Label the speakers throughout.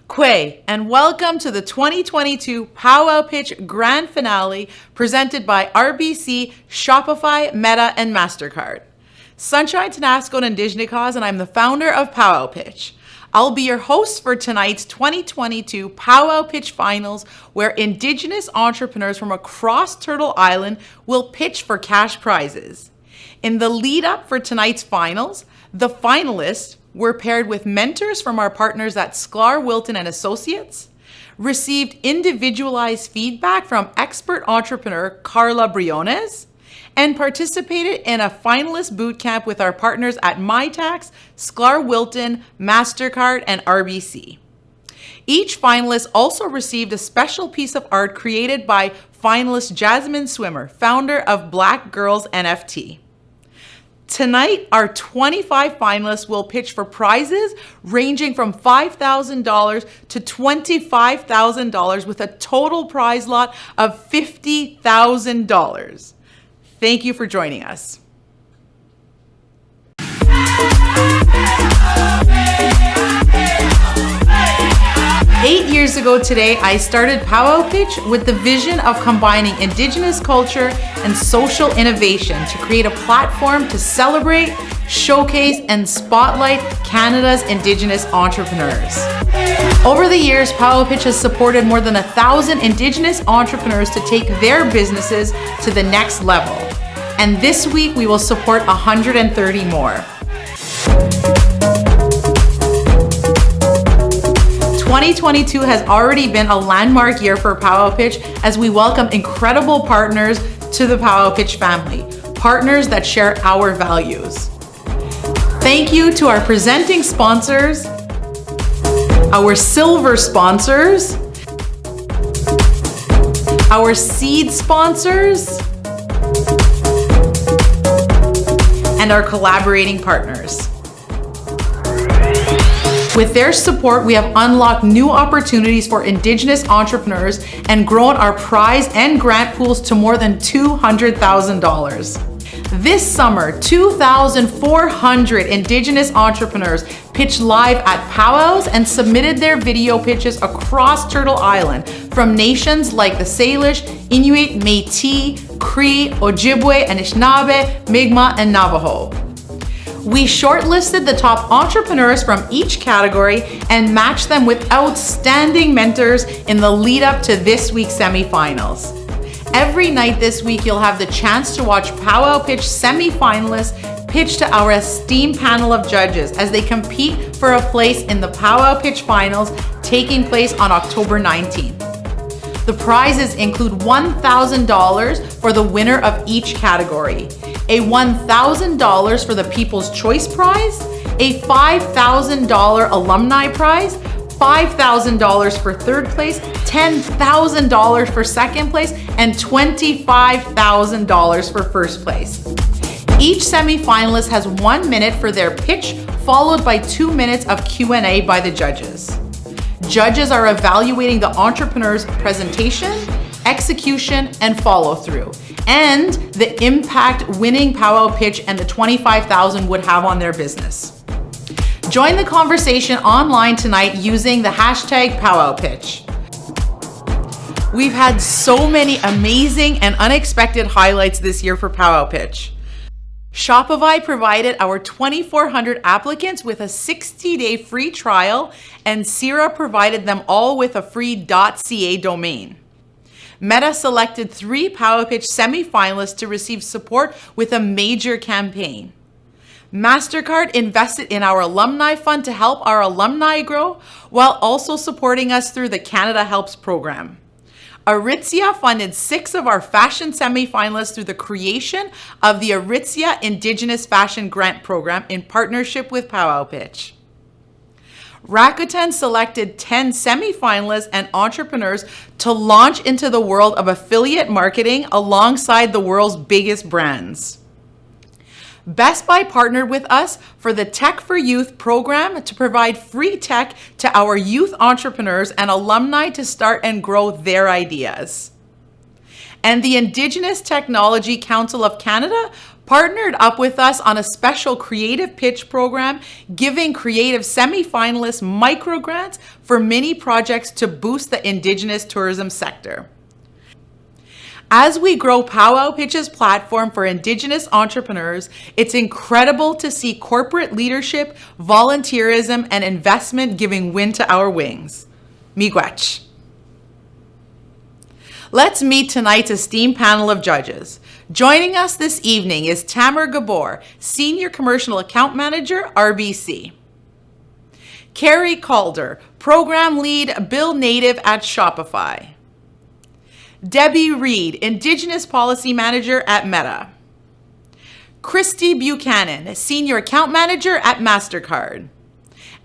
Speaker 1: Kwe, and welcome to the 2022 Pow Wow Pitch Grand Finale presented by RBC, Shopify, Meta, and MasterCard. Sunshine Tenasco and Indigenous, and I'm the founder of Pow Wow Pitch. I'll be your host for tonight's 2022 Pow Wow Pitch Finals, where Indigenous entrepreneurs from across Turtle Island will pitch for cash prizes. In the lead up for tonight's finals, the finalists were paired with mentors from our partners at Sklar Wilton and Associates, received individualized feedback from expert entrepreneur Carla Briones, and participated in a finalist boot camp with our partners at MyTax, Sklar Wilton, MasterCard, and RBC. Each finalist also received a special piece of art created by finalist Jasmine Swimmer, founder of Black Girls NFT. Tonight, our 25 finalists will pitch for prizes ranging from $5,000 to $25,000 with a total prize lot of $50,000. Thank you for joining us. Eight years ago today, I started Pow Wow Pitch with the vision of combining Indigenous culture and social innovation to create a platform to celebrate, showcase, and spotlight Canada's Indigenous entrepreneurs. Over the years, Pow Wow Pitch has supported more than 1,000 Indigenous entrepreneurs to take their businesses to the next level. And this week, we will support 130 more. 2022 has already been a landmark year for Pow Wow Pitch as we welcome incredible partners to the Pow Wow Pitch family, partners that share our values. Thank you to our presenting sponsors, our silver sponsors, our seed sponsors, and our collaborating partners. With their support, we have unlocked new opportunities for Indigenous entrepreneurs and grown our prize and grant pools to more than $200,000. This summer, 2,400 Indigenous entrepreneurs pitched live at powwows and submitted their video pitches across Turtle Island from nations like the Salish, Inuit, Métis, Cree, Ojibwe, Anishinaabe, Mi'kmaq, and Navajo. We shortlisted the top entrepreneurs from each category and matched them with outstanding mentors in the lead up to this week's semifinals. Every night this week, you'll have the chance to watch Pow Wow Pitch semifinalists pitch to our esteemed panel of judges as they compete for a place in the Pow Wow Pitch finals taking place on October 19th. The prizes include $1,000 for the winner of each category, a $1,000 for the People's Choice Prize, a $5,000 Alumni Prize, $5,000 for third place, $10,000 for second place, and $25,000 for first place. Each semifinalist has 1 minute for their pitch, followed by 2 minutes of Q&A by the judges. Judges are evaluating the entrepreneur's presentation, execution, and follow-through, and the impact winning Pow Wow Pitch and the $25,000 would have on their business. Join the conversation online tonight using the hashtag Pow Wow Pitch. We've had so many amazing and unexpected highlights this year for Pow Wow Pitch. Shopify provided our 2,400 applicants with a 60-day free trial, and Sierra provided them all with a free .ca domain. Meta selected 3 Pow Wow Pitch semifinalists to receive support with a major campaign. MasterCard invested in our alumni fund to help our alumni grow, while also supporting us through the Canada Helps program. Aritzia funded 6 of our fashion semifinalists through the creation of the Aritzia Indigenous Fashion Grant Program in partnership with Pow Wow Pitch. Rakuten selected 10 semifinalists and entrepreneurs to launch into the world of affiliate marketing alongside the world's biggest brands. Best Buy partnered with us for the Tech for Youth program to provide free tech to our youth entrepreneurs and alumni to start and grow their ideas. And the Indigenous Technology Council of Canada partnered up with us on a special creative pitch program, giving creative semi-finalists micro grants for mini projects to boost the Indigenous tourism sector. As we grow Pow Wow Pitch's platform for Indigenous entrepreneurs, it's incredible to see corporate leadership, volunteerism, and investment giving wind to our wings. Miigwech. Let's meet tonight's esteemed panel of judges. Joining us this evening is Tamer Gabor, Senior Commercial Account Manager, RBC. Carrie Calder, Program Lead, Bill Native at Shopify. Debbie Reid, Indigenous Policy Manager at Meta. Christy Buchanan, Senior Account Manager at MasterCard.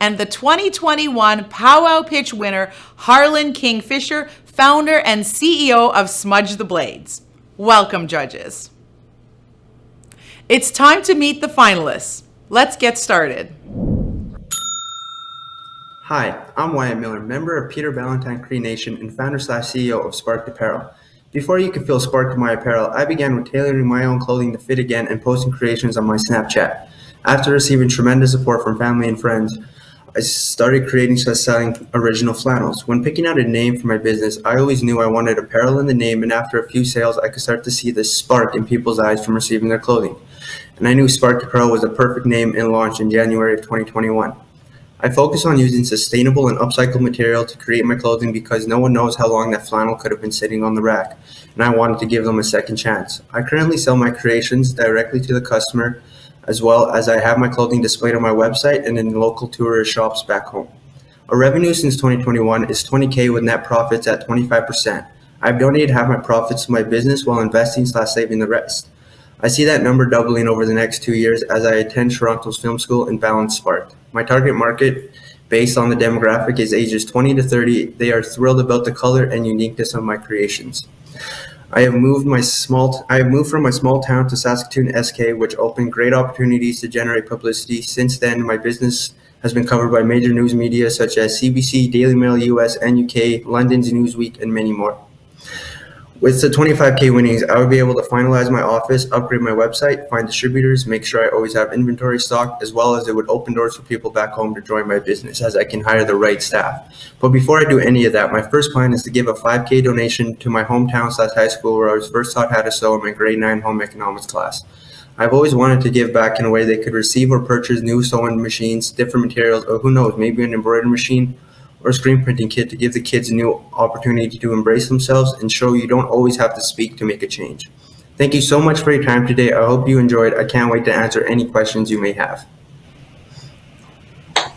Speaker 1: And the 2021 Pow Wow Pitch winner, Harlan Kingfisher, founder and CEO of Smudge the Blades. Welcome, judges. It's time to meet the finalists. Let's get started.
Speaker 2: Hi, I'm Wyatt Miller, member of Peter Ballantyne Cree Nation and founder/CEO of Sparked Apparel. Before you could feel sparked in my apparel, I began with tailoring my own clothing to fit again and posting creations on my Snapchat. After receiving tremendous support from family and friends, I started creating and selling original flannels. When picking out a name for my business, I always knew I wanted apparel in the name, and after a few sales, I could start to see the spark in people's eyes from receiving their clothing. And I knew Sparked Apparel was a perfect name and launched in January of 2021. I focus on using sustainable and upcycled material to create my clothing because no one knows how long that flannel could have been sitting on the rack, and I wanted to give them a second chance. I currently sell my creations directly to the customer, as well as I have my clothing displayed on my website and in local tourist shops back home. Our revenue since 2021 is $20K with net profits at 25%. I've donated half my profits to my business while investing/saving the rest. I see that number doubling over the next 2 years as I attend Toronto's film school and balance Sparked. My target market, based on the demographic, is ages 20 to 30. They are thrilled about the color and uniqueness of my creations. I have moved from my small town to Saskatoon, SK, which opened great opportunities to generate publicity. Since then, my business has been covered by major news media such as CBC, Daily Mail US and UK, London's Newsweek, and many more. With the 25K winnings, I would be able to finalize my office, upgrade my website, find distributors, make sure I always have inventory stocked, as well as it would open doors for people back home to join my business as I can hire the right staff. But before I do any of that, my first plan is to give a 5K donation to my hometown/high school where I was first taught how to sew in my grade 9 home economics class. I've always wanted to give back in a way they could receive or purchase new sewing machines, different materials, or who knows, maybe an embroidery machine or screen printing kit to give the kids a new opportunity to embrace themselves and show you don't always have to speak to make a change. Thank you so much for your time today. I hope you enjoyed. I can't wait to answer any questions you may have.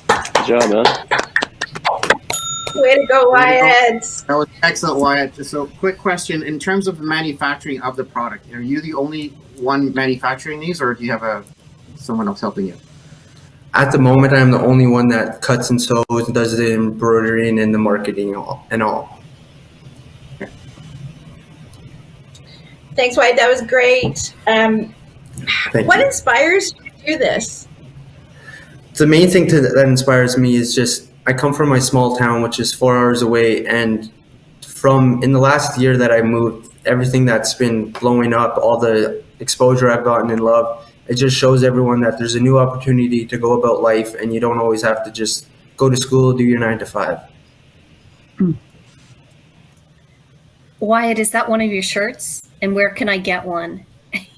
Speaker 3: Good job, man.
Speaker 4: Way to go, Wyatt.
Speaker 5: That was excellent, Wyatt. So, quick question. In terms of the manufacturing of the product, are you the only one manufacturing these, or do you have someone else helping you?
Speaker 2: At the moment, I'm the only one that cuts and sews and does the embroidering and the marketing and all.
Speaker 4: Thanks, Wyatt. That was great. What inspires you to do this?
Speaker 2: The main thing that inspires me is just I come from my small town, which is 4 hours away, and in the last year that I moved, everything that's been blowing up, all the exposure I've gotten in love, it just shows everyone that there's a new opportunity to go about life and you don't always have to just go to school, do your 9 to 5.
Speaker 6: Wyatt, is that one of your shirts? And where can I get one?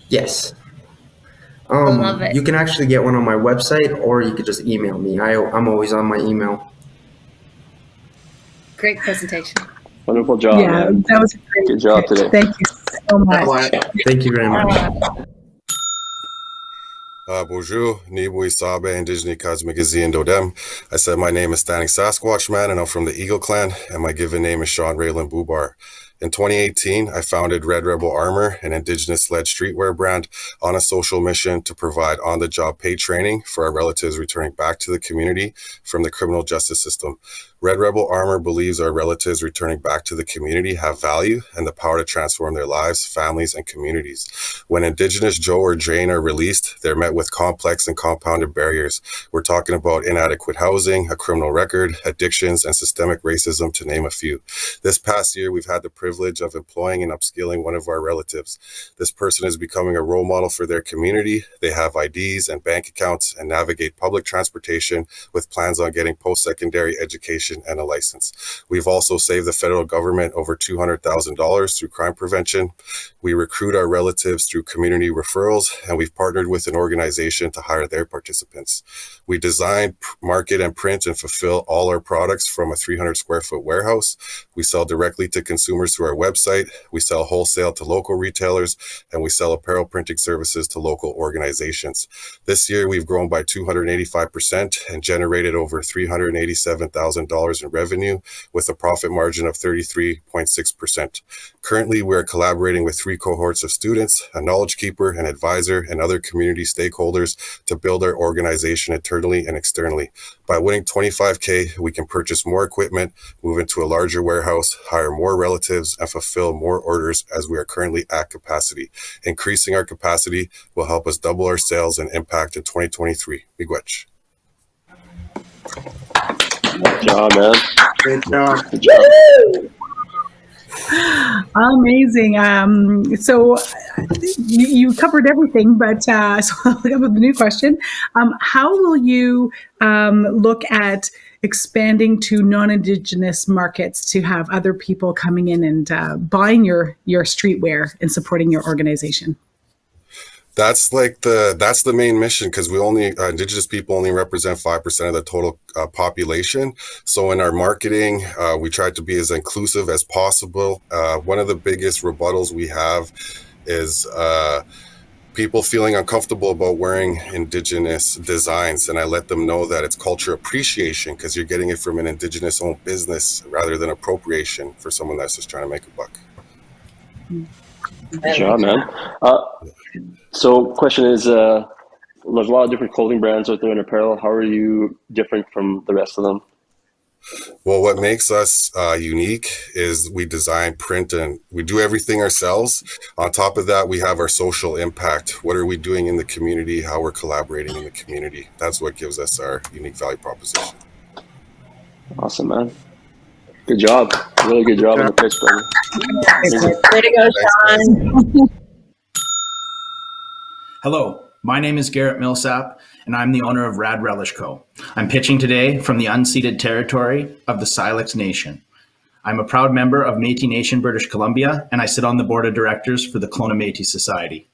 Speaker 2: Yes.
Speaker 6: I love it.
Speaker 2: You can actually get one on my website or you could just email me. I'm always on my email.
Speaker 6: Great presentation.
Speaker 3: Wonderful job, man.
Speaker 7: That was great.
Speaker 3: Good job today.
Speaker 7: Thank you so much.
Speaker 2: Thank you very much.
Speaker 8: Bonjour, Nibui Sabe, Indigenous Kazmigazine Dodem. I said my name is Standing Sasquatch Man and I'm from the Eagle Clan and my given name is Sean Rayland-Boubar. In 2018, I founded Red Rebel Armor, an Indigenous-led streetwear brand, on a social mission to provide on-the-job paid training for our relatives returning back to the community from the criminal justice system. Red Rebel Armor believes our relatives returning back to the community have value and the power to transform their lives, families, and communities. When Indigenous Joe or Jane are released, they're met with complex and compounded barriers. We're talking about inadequate housing, a criminal record, addictions, and systemic racism, to name a few. This past year, we've had the privilege privilege of employing and upskilling one of our relatives. This person is becoming a role model for their community. They have IDs and bank accounts and navigate public transportation with plans on getting post-secondary education and a license. We've also saved the federal government over $200,000 through crime prevention. We recruit our relatives through community referrals, and we've partnered with an organization to hire their participants. We design, market, and print and fulfill all our products from a 300 square foot warehouse. We sell directly to consumers through our website. We sell wholesale to local retailers, and we sell apparel printing services to local organizations. This year, we've grown by 285% and generated over $387,000 in revenue with a profit margin of 33.6%. Currently, we're collaborating with 3 cohorts of students, a knowledge keeper, an advisor, and other community stakeholders to build our organization internally and externally. By winning $25K, we can purchase more equipment, move into a larger warehouse, hire more relatives, and fulfill more orders as we are currently at capacity. Increasing our capacity will help us double our sales and impact in 2023. Miigwech.
Speaker 3: Good job, man.
Speaker 5: Great job.
Speaker 3: Good job.
Speaker 7: Amazing. So you covered everything, but so I'll look up with the new question. How will you look at expanding to non-Indigenous markets to have other people coming in and buying your streetwear and supporting your organization?
Speaker 8: That's the main mission, because we only Indigenous people only represent 5% of the total population. So in our marketing, we try to be as inclusive as possible. One of the biggest rebuttals we have is people feeling uncomfortable about wearing Indigenous designs, and I let them know that it's culture appreciation because you're getting it from an Indigenous-owned business rather than appropriation for someone that's just trying to make a buck.
Speaker 3: Good job, man. So question is, there's a lot of different clothing brands out there in apparel. How are you different from the rest of them?
Speaker 8: Well, what makes us unique is we design, print, and we do everything ourselves. On top of that, we have our social impact. What are we doing in the community? How we're collaborating in the community. That's what gives us our unique value proposition.
Speaker 3: Awesome, man. Good job. Really good job on the pitch, brother.
Speaker 4: Way to go, Sean.
Speaker 9: Hello, my name is Garrett Millsap, and I'm the owner of Rad Relish Co. I'm pitching today from the unceded territory of the Silex Nation. I'm a proud member of Métis Nation, British Columbia, and I sit on the board of directors for the Kelowna Métis Society.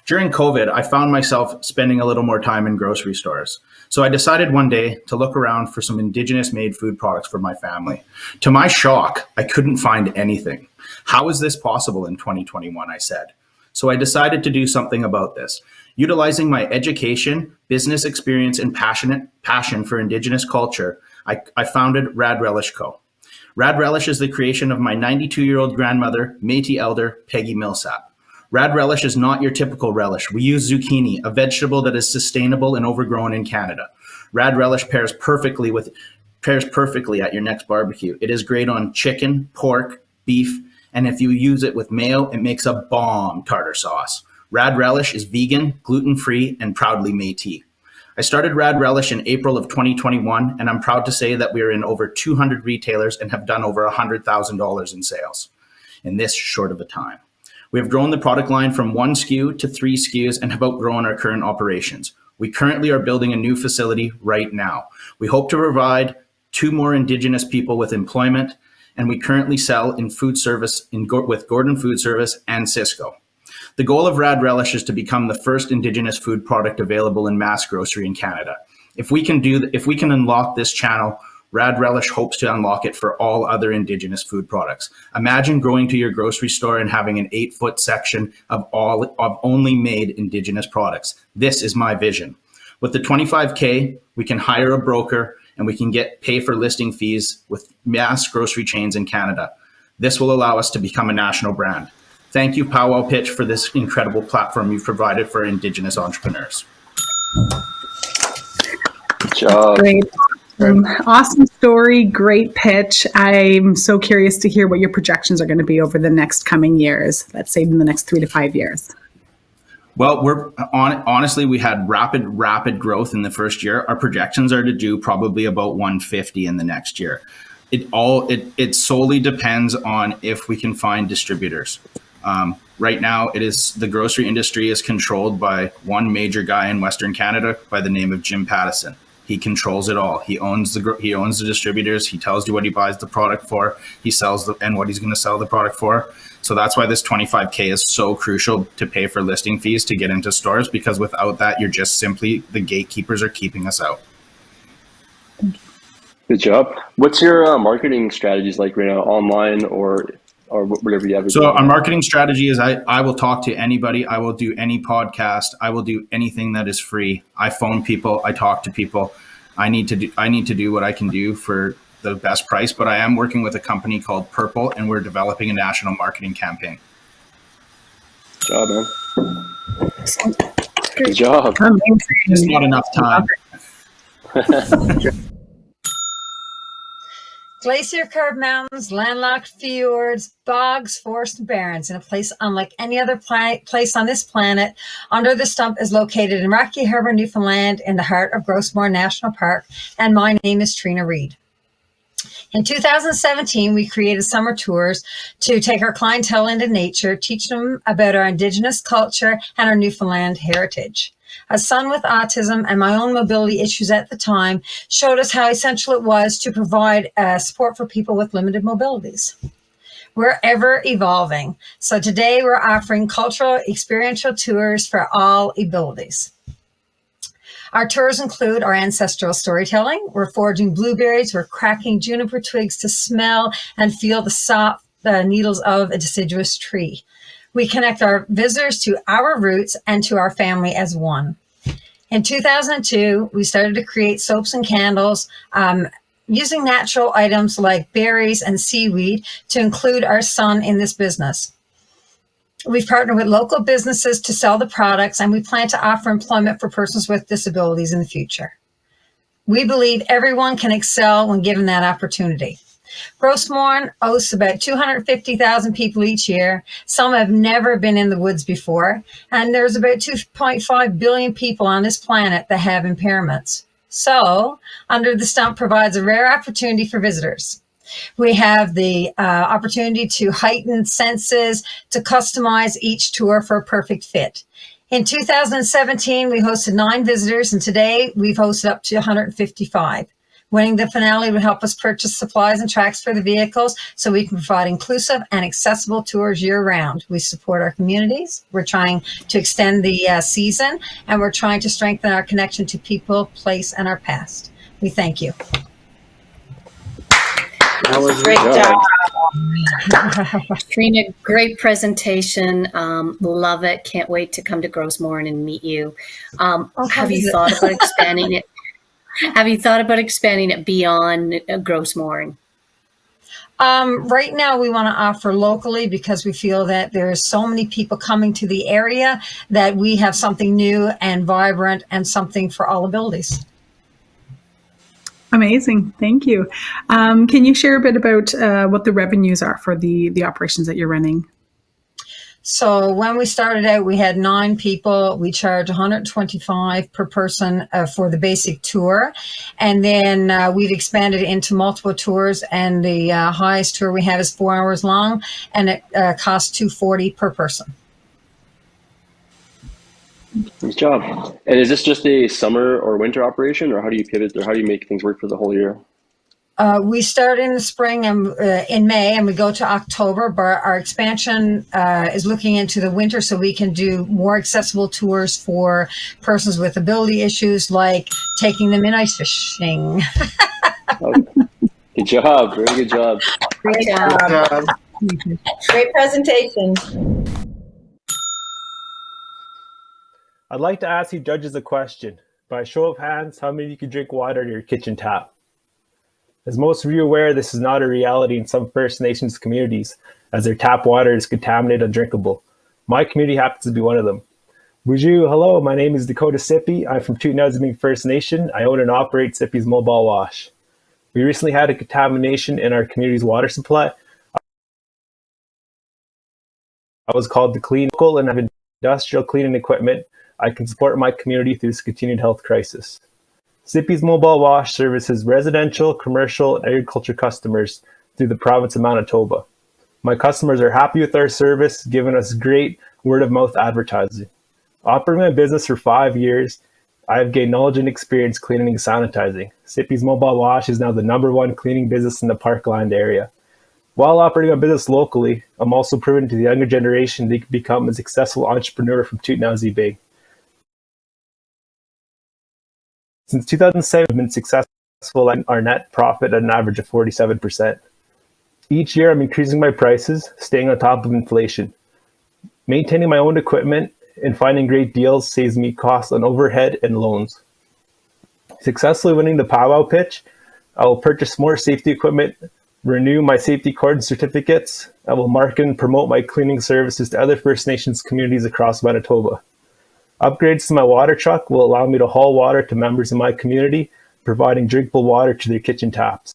Speaker 9: During COVID, I found myself spending a little more time in grocery stores. So I decided one day to look around for some Indigenous-made food products for my family. To my shock, I couldn't find anything. How is this possible in 2021, I said. So I decided to do something about this. Utilizing my education, business experience, and passion for Indigenous culture, I founded Rad Relish Co. Rad Relish is the creation of my 92-year-old grandmother, Métis elder Peggy Millsap. Rad Relish is not your typical relish. We use zucchini, a vegetable that is sustainable and overgrown in Canada. Rad Relish pairs perfectly at your next barbecue. It is great on chicken, pork, beef, and if you use it with mayo, it makes a bomb tartar sauce. Rad Relish is vegan, gluten-free, and proudly Métis. I started Rad Relish in April of 2021, and I'm proud to say that we are in over 200 retailers and have done over $100,000 in sales in this short of a time. We have grown the product line from 1 SKU to 3 SKUs and have outgrown our current operations. We currently are building a new facility right now. We hope to provide 2 more Indigenous people with employment, and we currently sell in food service with Gordon Food Service and Cisco. The goal of Rad Relish is to become the first Indigenous food product available in mass grocery in Canada. If we can unlock this channel, Rad Relish hopes to unlock it for all other Indigenous food products. Imagine going to your grocery store and having an 8-foot section of only made Indigenous products. This is my vision. With the $25K, we can hire a broker and we can pay for listing fees with mass grocery chains in Canada. This will allow us to become a national brand. Thank you, Pow Wow Pitch, for this incredible platform you've provided for Indigenous entrepreneurs.
Speaker 3: Good job.
Speaker 7: Great. Awesome story. Great pitch. I'm so curious to hear what your projections are going to be over the next coming years. Let's say in the next 3 to 5 years.
Speaker 9: Well, honestly, we had rapid growth in the first year. Our projections are to do probably about 150 in the next year. It solely depends on if we can find distributors. Right now, the grocery industry is controlled by one major guy in Western Canada by the name of Jim Pattison. He controls it all. He owns the distributors. He tells you what he buys the product for. He sells and what he's going to sell the product for. So that's why this 25K is so crucial to pay for listing fees to get into stores, because without that, you're just simply, the gatekeepers are keeping us out.
Speaker 3: Good job. What's your marketing strategies like right now, online or whatever you have?
Speaker 9: So our marketing strategy is I will talk to anybody. I will do any podcast. I will do anything that is free. I phone people. I talk to people. I need to do what I can do for the best price, but I am working with a company called Purple, and we're developing a national marketing campaign.
Speaker 3: Good job, man. Good job.
Speaker 9: Just not enough time.
Speaker 10: Glacier-carved mountains, landlocked fjords, bogs, forests, and barrens, in a place unlike any other place on this planet. Under the Stump is located in Rocky Harbour, Newfoundland, in the heart of Grossmore National Park, and my name is Trina Reid. In 2017, we created summer tours to take our clientele into nature, teach them about our Indigenous culture and our Newfoundland heritage. A son with autism and my own mobility issues at the time showed us how essential it was to provide support for people with limited mobilities. We're ever evolving. So today we're offering cultural experiential tours for all abilities. Our tours include our ancestral storytelling. We're foraging blueberries. We're cracking juniper twigs to smell and feel the soft needles of a deciduous tree. We connect our visitors to our roots and to our family as one. In 2002, we started to create soaps and candles using natural items like berries and seaweed to include our son in this business. We've partnered with local businesses to sell the products, and we plan to offer employment for persons with disabilities in the future. We believe everyone can excel when given that opportunity. Grossmore hosts about 250,000 people each year. Some have never been in the woods before, and there's about 2.5 billion people on this planet that have impairments. So, Under the Stump provides a rare opportunity for visitors. We have the opportunity to heighten senses, to customize each tour for a perfect fit. In 2017, we hosted 9 visitors, and today we've hosted up to 155. Winning the finale would help us purchase supplies and tracks for the vehicles so we can provide inclusive and accessible tours year-round. We support our communities. We're trying to extend the season, and we're trying to strengthen our connection to people, place, and our past. We thank you.
Speaker 4: That was a great job.
Speaker 6: Trina, great presentation. Love it. Can't wait to come to Grossmore and meet you. Have you thought about expanding it? Have you thought about expanding it beyond Grossmore?
Speaker 10: Right now, we want to offer locally because we feel that there's so many people coming to the area that we have something new and vibrant and something for all abilities.
Speaker 7: Amazing. Thank you. Can you share a bit about what the revenues are for the operations that you're running?
Speaker 10: So when we started out, we had 9 people. We charge $125 per person for the basic tour. And then we've expanded into multiple tours. And the highest tour we have is 4 hours long, and it costs $240 per person.
Speaker 3: Nice job. And is this just a summer or winter operation, or how do you pivot, or how do you make things work for the whole year?
Speaker 10: We start in the spring and in May, and we go to October, but our expansion is looking into the winter so we can do more accessible tours for persons with ability issues, like taking them in ice fishing.
Speaker 3: Good job. Very good job.
Speaker 4: Great job. Great presentation.
Speaker 11: I'd like to ask you judges a question. By a show of hands, how many of you can drink water at your kitchen tap? As most of you are aware, this is not a reality in some First Nations communities, as their tap water is contaminated and undrinkable. My community happens to be one of them. Bonjour, hello, my name is Dakota Sipie. I'm from Taalrumiq First Nation. I own and operate Sipie's Mobile Wash. We recently had a contamination in our community's water supply. I was called to clean local and have industrial cleaning equipment. I can support my community through this continued health crisis. Sipie's Mobile Wash services residential, commercial, and agriculture customers through the province of Manitoba. My customers are happy with our service, giving us great word-of-mouth advertising. Operating my business for 5 years, I have gained knowledge and experience cleaning and sanitizing. Sipie's Mobile Wash is now the #1 cleaning business in the Parkland area. While operating a business locally, I'm also proving to the younger generation they can become a successful entrepreneur from Tutnauzi Bay. Since 2007, I've been successful at our net profit at an average of 47%. Each year, I'm increasing my prices, staying on top of inflation. Maintaining my own equipment and finding great deals saves me costs on overhead and loans. Successfully winning the Pow Wow pitch, I will purchase more safety equipment, renew my safety card and certificates. I will market and promote my cleaning services to other First Nations communities across Manitoba. Upgrades to my water truck will allow me to haul water to members in my community, providing drinkable water to their kitchen taps.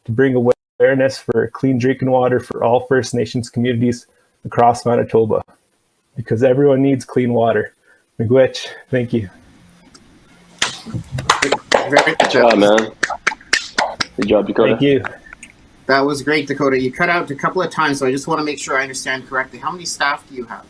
Speaker 11: To bring awareness for clean drinking water for all First Nations communities across Manitoba, because everyone needs clean water. Miigwech, thank you.
Speaker 3: Good job, man. Good job, Dakota.
Speaker 11: Thank you.
Speaker 5: That was great, Dakota. You cut out a couple of times, so I just want to make sure I understand correctly. How many staff do you have?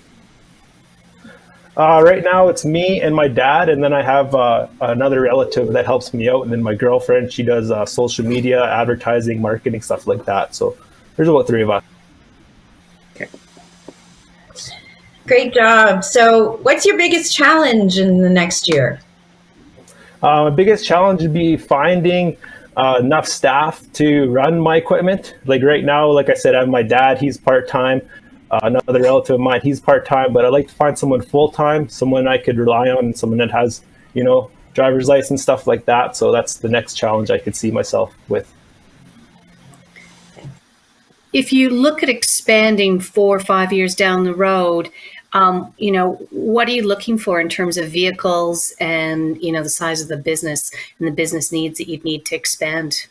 Speaker 11: Right now, it's me and my dad, and then I have another relative that helps me out, and then my girlfriend, she does social media, advertising, marketing, stuff like that. So there's about 3 of us.
Speaker 5: Okay.
Speaker 4: Great job. So what's your biggest challenge in the next year?
Speaker 11: My biggest challenge would be finding enough staff to run my equipment. Like right now, like I said, I have my dad, he's part-time. Another relative of mine, he's part-time, but I'd like to find someone full-time, someone I could rely on, and someone that has, driver's license, stuff like that. So that's the next challenge I could see myself with.
Speaker 6: If you look at expanding 4 or 5 years down the road, what are you looking for in terms of vehicles and, the size of the business and the business needs that you'd need to expand?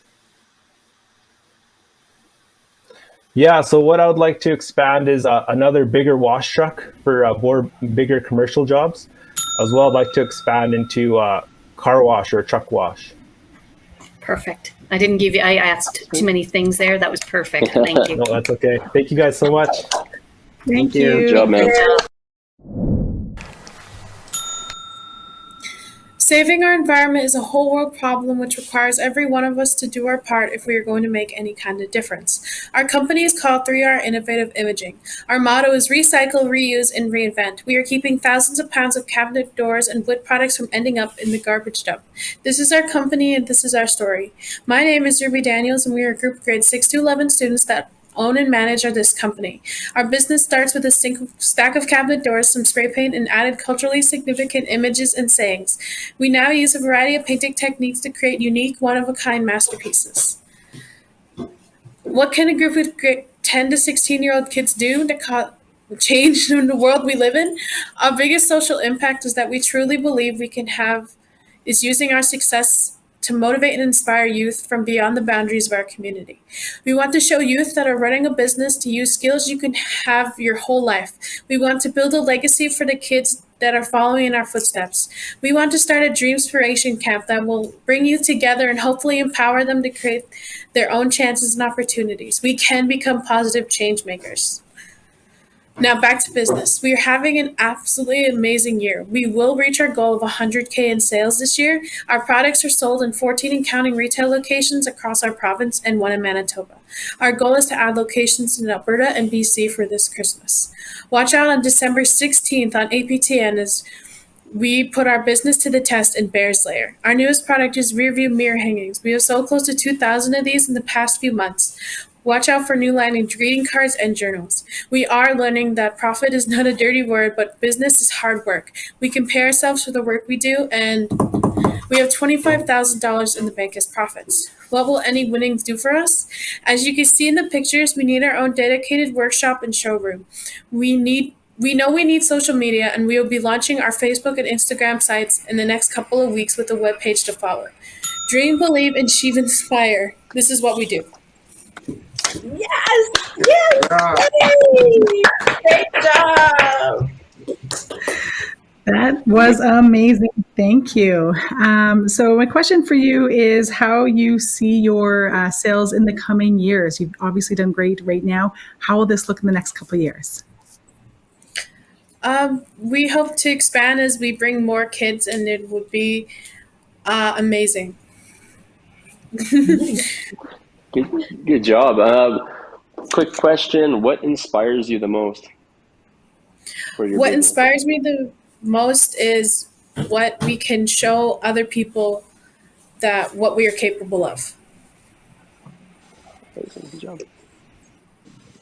Speaker 11: Yeah, so what I would like to expand is another bigger wash truck for more bigger commercial jobs. As well, I'd like to expand into car wash or truck wash.
Speaker 6: Perfect. I asked too many things there. That was perfect. Thank you.
Speaker 11: No, that's okay. Thank you guys so much.
Speaker 7: Thank you.
Speaker 3: Good job, man.
Speaker 12: Saving our environment is a whole world problem which requires every one of us to do our part if we are going to make any kind of difference. Our company is called 3R Innovative Imaging. Our motto is recycle, reuse, and reinvent. We are keeping thousands of pounds of cabinet doors and wood products from ending up in the garbage dump. This is our company and this is our story. My name is Ruby Daniels and we are a group of grades 6 to 11 students that own and manage this company. Our business starts with a stack of cabinet doors, some spray paint, and added culturally significant images and sayings. We now use a variety of painting techniques to create unique, one-of-a-kind masterpieces. What can a group of 10 to 16-year-old kids do to change in the world we live in? Our biggest social impact is that we truly believe we can have is using our success to motivate and inspire youth from beyond the boundaries of our community. We want to show youth that are running a business to use skills you can have your whole life. We want to build a legacy for the kids that are following in our footsteps. We want to start a Dreamspiration camp that will bring youth together and hopefully empower them to create their own chances and opportunities. We can become positive change makers. Now back to business. We are having an absolutely amazing year. We will reach our goal of 100K in sales this year. Our products are sold in 14 and counting retail locations across our province and 1 in Manitoba. Our goal is to add locations in Alberta and BC for this Christmas. Watch out on December 16th on APTN as we put our business to the test in Bear's Lair. Our newest product is rear view mirror hangings. We have sold close to 2,000 of these in the past few months. Watch out for new line in greeting cards and journals. We are learning that profit is not a dirty word, but business is hard work. We compare ourselves to the work we do, and we have $25,000 in the bank as profits. What will any winnings do for us? As you can see in the pictures, we need our own dedicated workshop and showroom. We know we need social media, and we will be launching our Facebook and Instagram sites in the next couple of weeks with a webpage to follow. Dream, believe, and achieve, inspire. This is what we do.
Speaker 4: Yes! Yes! Yay! Great job!
Speaker 7: That was amazing. Thank you. So my question for you is how you see your sales in the coming years. You've obviously done great right now. How will this look in the next couple of years?
Speaker 12: We hope to expand as we bring more kids, and it would be amazing.
Speaker 3: Good job. Quick question: what inspires you the most?
Speaker 12: What inspires me the most is what we can show other people that what we are capable of.
Speaker 3: Good job.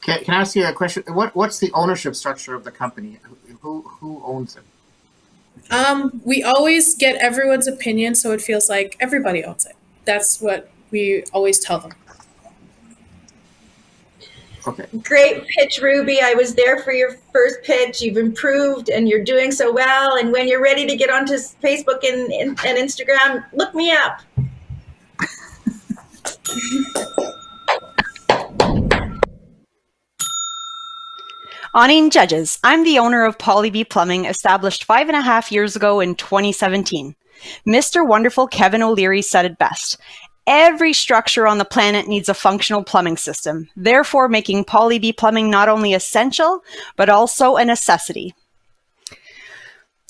Speaker 5: Can I ask you a question? What's the ownership structure of the company? Who owns it?
Speaker 12: We always get everyone's opinion, so it feels like everybody owns it. That's what we always tell them.
Speaker 5: Okay.
Speaker 4: Great pitch, Ruby. I was there for your first pitch. You've improved and you're doing so well. And when you're ready to get onto Facebook and Instagram, look me up.
Speaker 13: Awning judges, I'm the owner of Poly-B Plumbing, established 5.5 years ago in 2017. Mr. Wonderful Kevin O'Leary said it best. Every structure on the planet needs a functional plumbing system, therefore making Poly-B Plumbing not only essential, but also a necessity.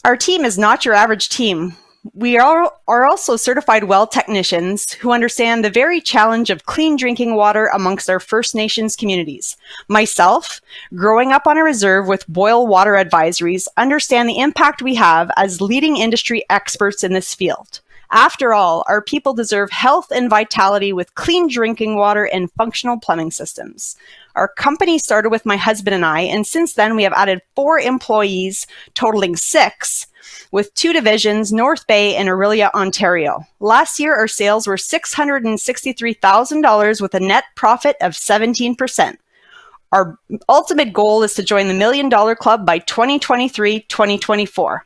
Speaker 13: Our team is not your average team. We are also certified well technicians who understand the very challenge of clean drinking water amongst our First Nations communities. Myself, growing up on a reserve with boil water advisories, understand the impact we have as leading industry experts in this field. After all, our people deserve health and vitality with clean drinking water and functional plumbing systems. Our company started with my husband and I, and since then we have added 4 employees, totaling 6, with 2 divisions, North Bay and Orillia, Ontario. Last year, our sales were $663,000 with a net profit of 17%. Our ultimate goal is to join the $1 Million Club by 2023-2024.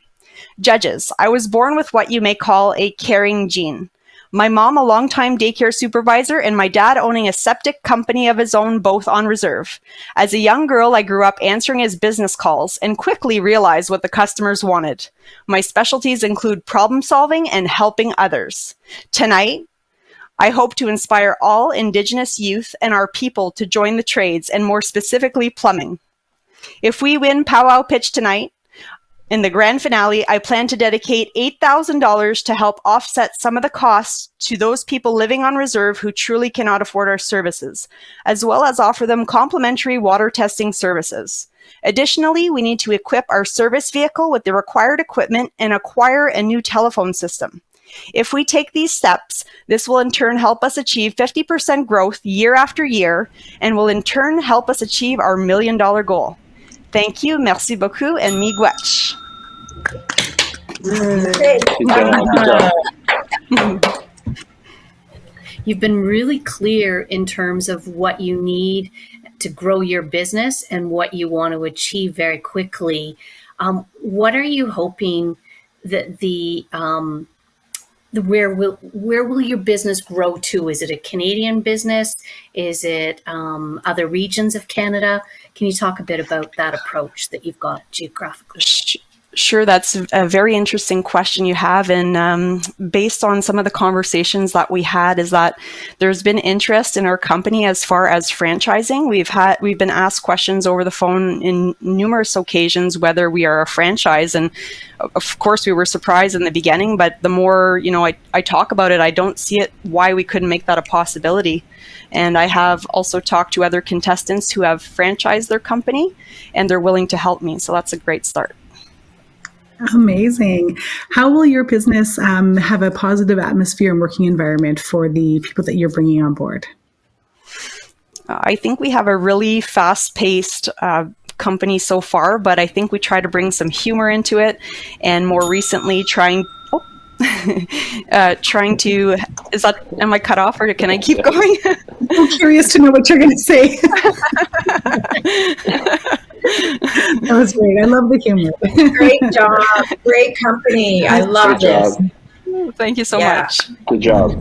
Speaker 13: Judges, I was born with what you may call a caring gene. My mom, a longtime daycare supervisor, and my dad owning a septic company of his own, both on reserve. As a young girl, I grew up answering his business calls and quickly realized what the customers wanted. My specialties include problem solving and helping others. Tonight, I hope to inspire all Indigenous youth and our people to join the trades, and more specifically, plumbing. If we win Pow Wow Pitch tonight, in the grand finale, I plan to dedicate $8,000 to help offset some of the costs to those people living on reserve who truly cannot afford our services, as well as offer them complimentary water testing services. Additionally, we need to equip our service vehicle with the required equipment and acquire a new telephone system. If we take these steps, this will in turn help us achieve 50% growth year after year, and will in turn help us achieve our $1 Million goal. Thank you, merci beaucoup, and miigwech.
Speaker 6: You've been really clear in terms of what you need to grow your business and what you want to achieve very quickly. What are you hoping that where will your business grow to? Is it a Canadian business? Is it other regions of Canada? Can you talk a bit about that approach that you've got geographically?
Speaker 13: Sure, that's a very interesting question you have, and based on some of the conversations that we had, is that there's been interest in our company as far as franchising. We've been asked questions over the phone in numerous occasions whether we are a franchise, and of course we were surprised in the beginning, but the more I talk about it, I don't see it why we couldn't make that a possibility. And I have also talked to other contestants who have franchised their company, and they're willing to help me, so that's a great start.
Speaker 7: Amazing. How will your business have a positive atmosphere and working environment for the people that you're bringing on board?
Speaker 13: I think we have a really fast-paced company so far, but I think we try to bring some humor into it, and more recently trying to, am I cut off or can I keep going?
Speaker 7: I'm curious to know what you're going to say. That was great. I love the humor.
Speaker 4: Great job. Great company. I love this.
Speaker 13: Thank you so much.
Speaker 3: Good job.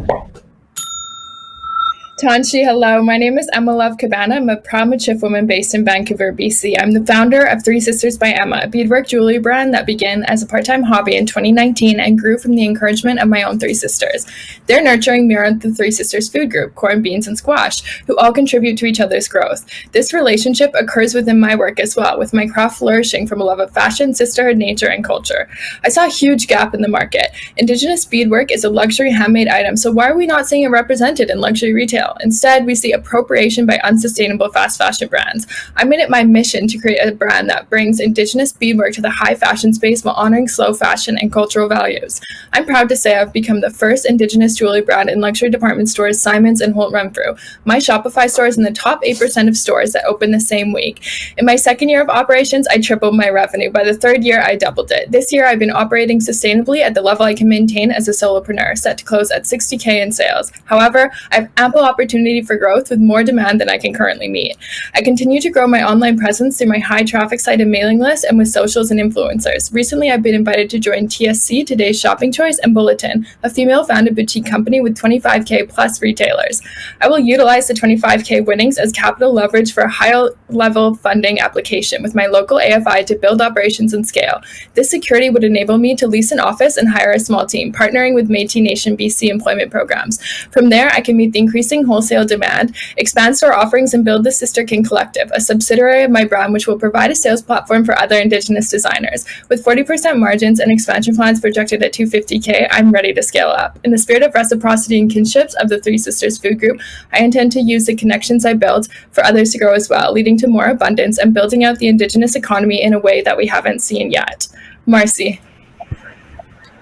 Speaker 14: Tanshi, hello. My name is Emma Love Cabana. I'm a proud Michif woman based in Vancouver, BC. I'm the founder of Three Sisters by Emma, a beadwork jewelry brand that began as a part-time hobby in 2019 and grew from the encouragement of my own three sisters. Their nurturing mirrored the Three Sisters food group, corn, beans, and squash, who all contribute to each other's growth. This relationship occurs within my work as well, with my craft flourishing from a love of fashion, sisterhood, nature, and culture. I saw a huge gap in the market. Indigenous beadwork is a luxury handmade item, so why are we not seeing it represented in luxury retail? Instead, we see appropriation by unsustainable fast fashion brands. I made it my mission to create a brand that brings Indigenous beadwork to the high fashion space while honoring slow fashion and cultural values. I'm proud to say I've become the first Indigenous jewelry brand in luxury department stores Simons and Holt Renfrew. My Shopify store is in the top 8% of stores that open the same week. In my second year of operations, I tripled my revenue. By the third year, I doubled it. This year, I've been operating sustainably at the level I can maintain as a solopreneur, set to close at $60K in sales. However, I have ample opportunity for growth with more demand than I can currently meet. I continue to grow my online presence through my high traffic site and mailing list and with socials and influencers. Recently, I've been invited to join TSC, Today's Shopping Choice, and Bulletin, a female-founded boutique company with 25K plus retailers. I will utilize the 25K winnings as capital leverage for a higher-level funding application with my local AFI to build operations and scale. This security would enable me to lease an office and hire a small team, partnering with Métis Nation BC employment programs. From there, I can meet the increasing wholesale demand, expand store offerings, and build the Sister King Collective, a subsidiary of my brand which will provide a sales platform for other Indigenous designers. With 40% margins and expansion plans projected at $250K, I'm ready to scale up. In the spirit of reciprocity and kinships of the Three Sisters food group, I intend to use the connections I built for others to grow as well, leading to more abundance and building out the Indigenous economy in a way that we haven't seen yet. Marcy.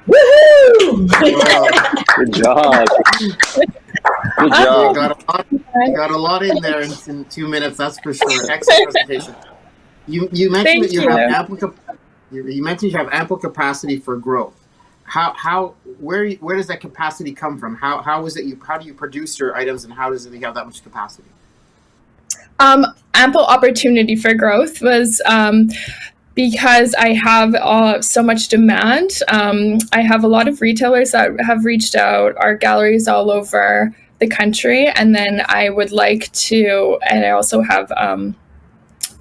Speaker 4: Woohoo!
Speaker 3: Good job. Good job.
Speaker 5: You got a lot in there in 2 minutes, that's for sure. Excellent presentation. You mentioned that you mentioned you have ample capacity for growth. Where does that capacity come from? How do you produce your items, and how does it have that much capacity?
Speaker 14: Ample opportunity for growth was because I have so much demand. I have a lot of retailers that have reached out, art galleries all over the country, and then I would like to, and I also have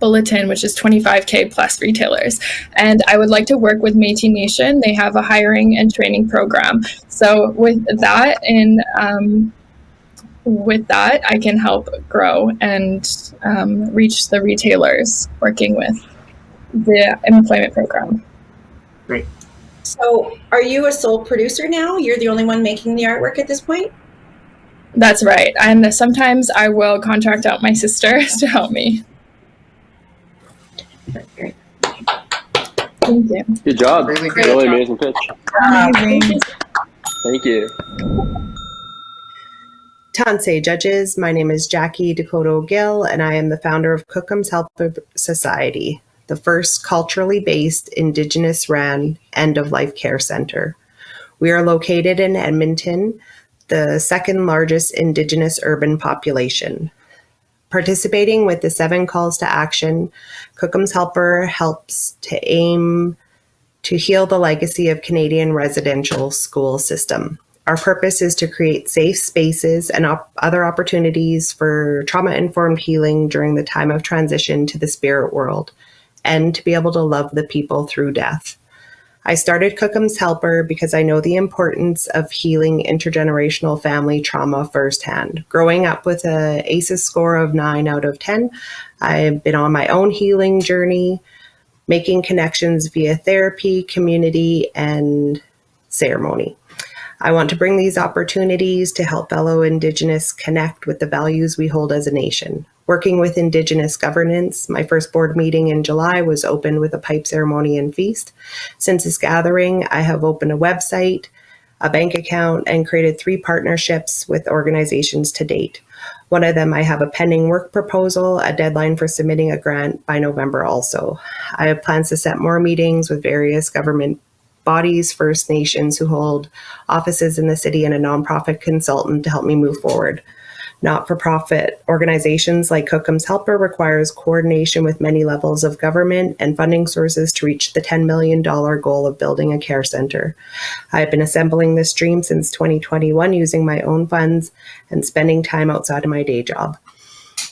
Speaker 14: Bulletin, which is 25K plus retailers, and I would like to work with Métis Nation. They have a hiring and training program. So with that, I can help grow and reach the retailers working with the employment program.
Speaker 5: Great.
Speaker 4: So are you a sole producer now? You're the only one making the artwork at this point?
Speaker 14: That's right. And sometimes I will contract out my sisters to help me.
Speaker 4: Great.
Speaker 14: Thank you.
Speaker 3: Good job. Really amazing pitch.
Speaker 7: Amazing.
Speaker 3: Thank you.
Speaker 15: Tansei judges, my name is Jackie DeCoteau-Gill, and I am the founder of Cookham's Helper Society, the first culturally based Indigenous-run end-of-life care center. We are located in Edmonton, the second largest Indigenous urban population. Participating with the 7 calls to action, Cookham's Helper helps to aim to heal the legacy of Canadian residential school system. Our purpose is to create safe spaces and other opportunities for trauma-informed healing during the time of transition to the spirit world, and to be able to love the people through death. I started Cookham's Helper because I know the importance of healing intergenerational family trauma firsthand. Growing up with an ACEs score of 9 out of 10, I've been on my own healing journey, making connections via therapy, community, and ceremony. I want to bring these opportunities to help fellow Indigenous connect with the values we hold as a nation. Working with Indigenous governance, my first board meeting in July was opened with a pipe ceremony and feast. Since this gathering, I have opened a website, a bank account, and created 3 partnerships with organizations to date. One of them, I have a pending work proposal, a deadline for submitting a grant by November also. I have plans to set more meetings with various government bodies, First Nations who hold offices in the city, and a nonprofit consultant to help me move forward. Not-for-profit organizations like Cookham's Helper requires coordination with many levels of government and funding sources to reach the $10 million goal of building a care center. I've been assembling this dream since 2021 using my own funds and spending time outside of my day job.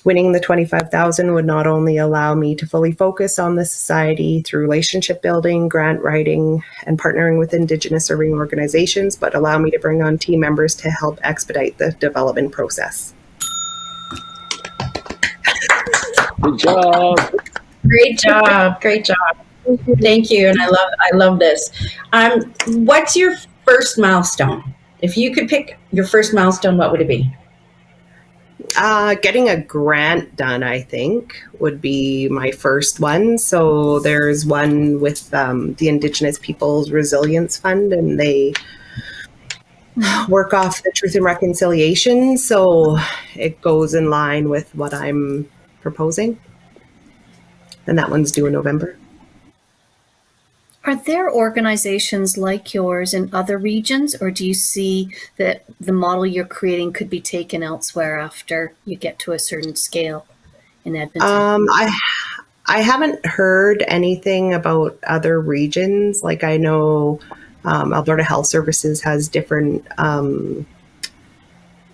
Speaker 15: Winning the $25,000 would not only allow me to fully focus on the society through relationship building, grant writing, and partnering with Indigenous serving organizations, but allow me to bring on team members to help expedite the development process.
Speaker 3: Good job.
Speaker 4: Great job. Great job. Thank you. And I love this. What's your first milestone? If you could pick your first milestone, what would it be?
Speaker 15: Getting a grant done, I think, would be my first one. So there's one with the Indigenous Peoples Resilience Fund, and they work off the Truth and Reconciliation. So it goes in line with what I'm proposing. And that one's due in November.
Speaker 6: Are there organizations like yours in other regions, or do you see that the model you're creating could be taken elsewhere after you get to a certain scale in Edmonton?
Speaker 15: I haven't heard anything about other regions. Like I know Alberta Health Services has different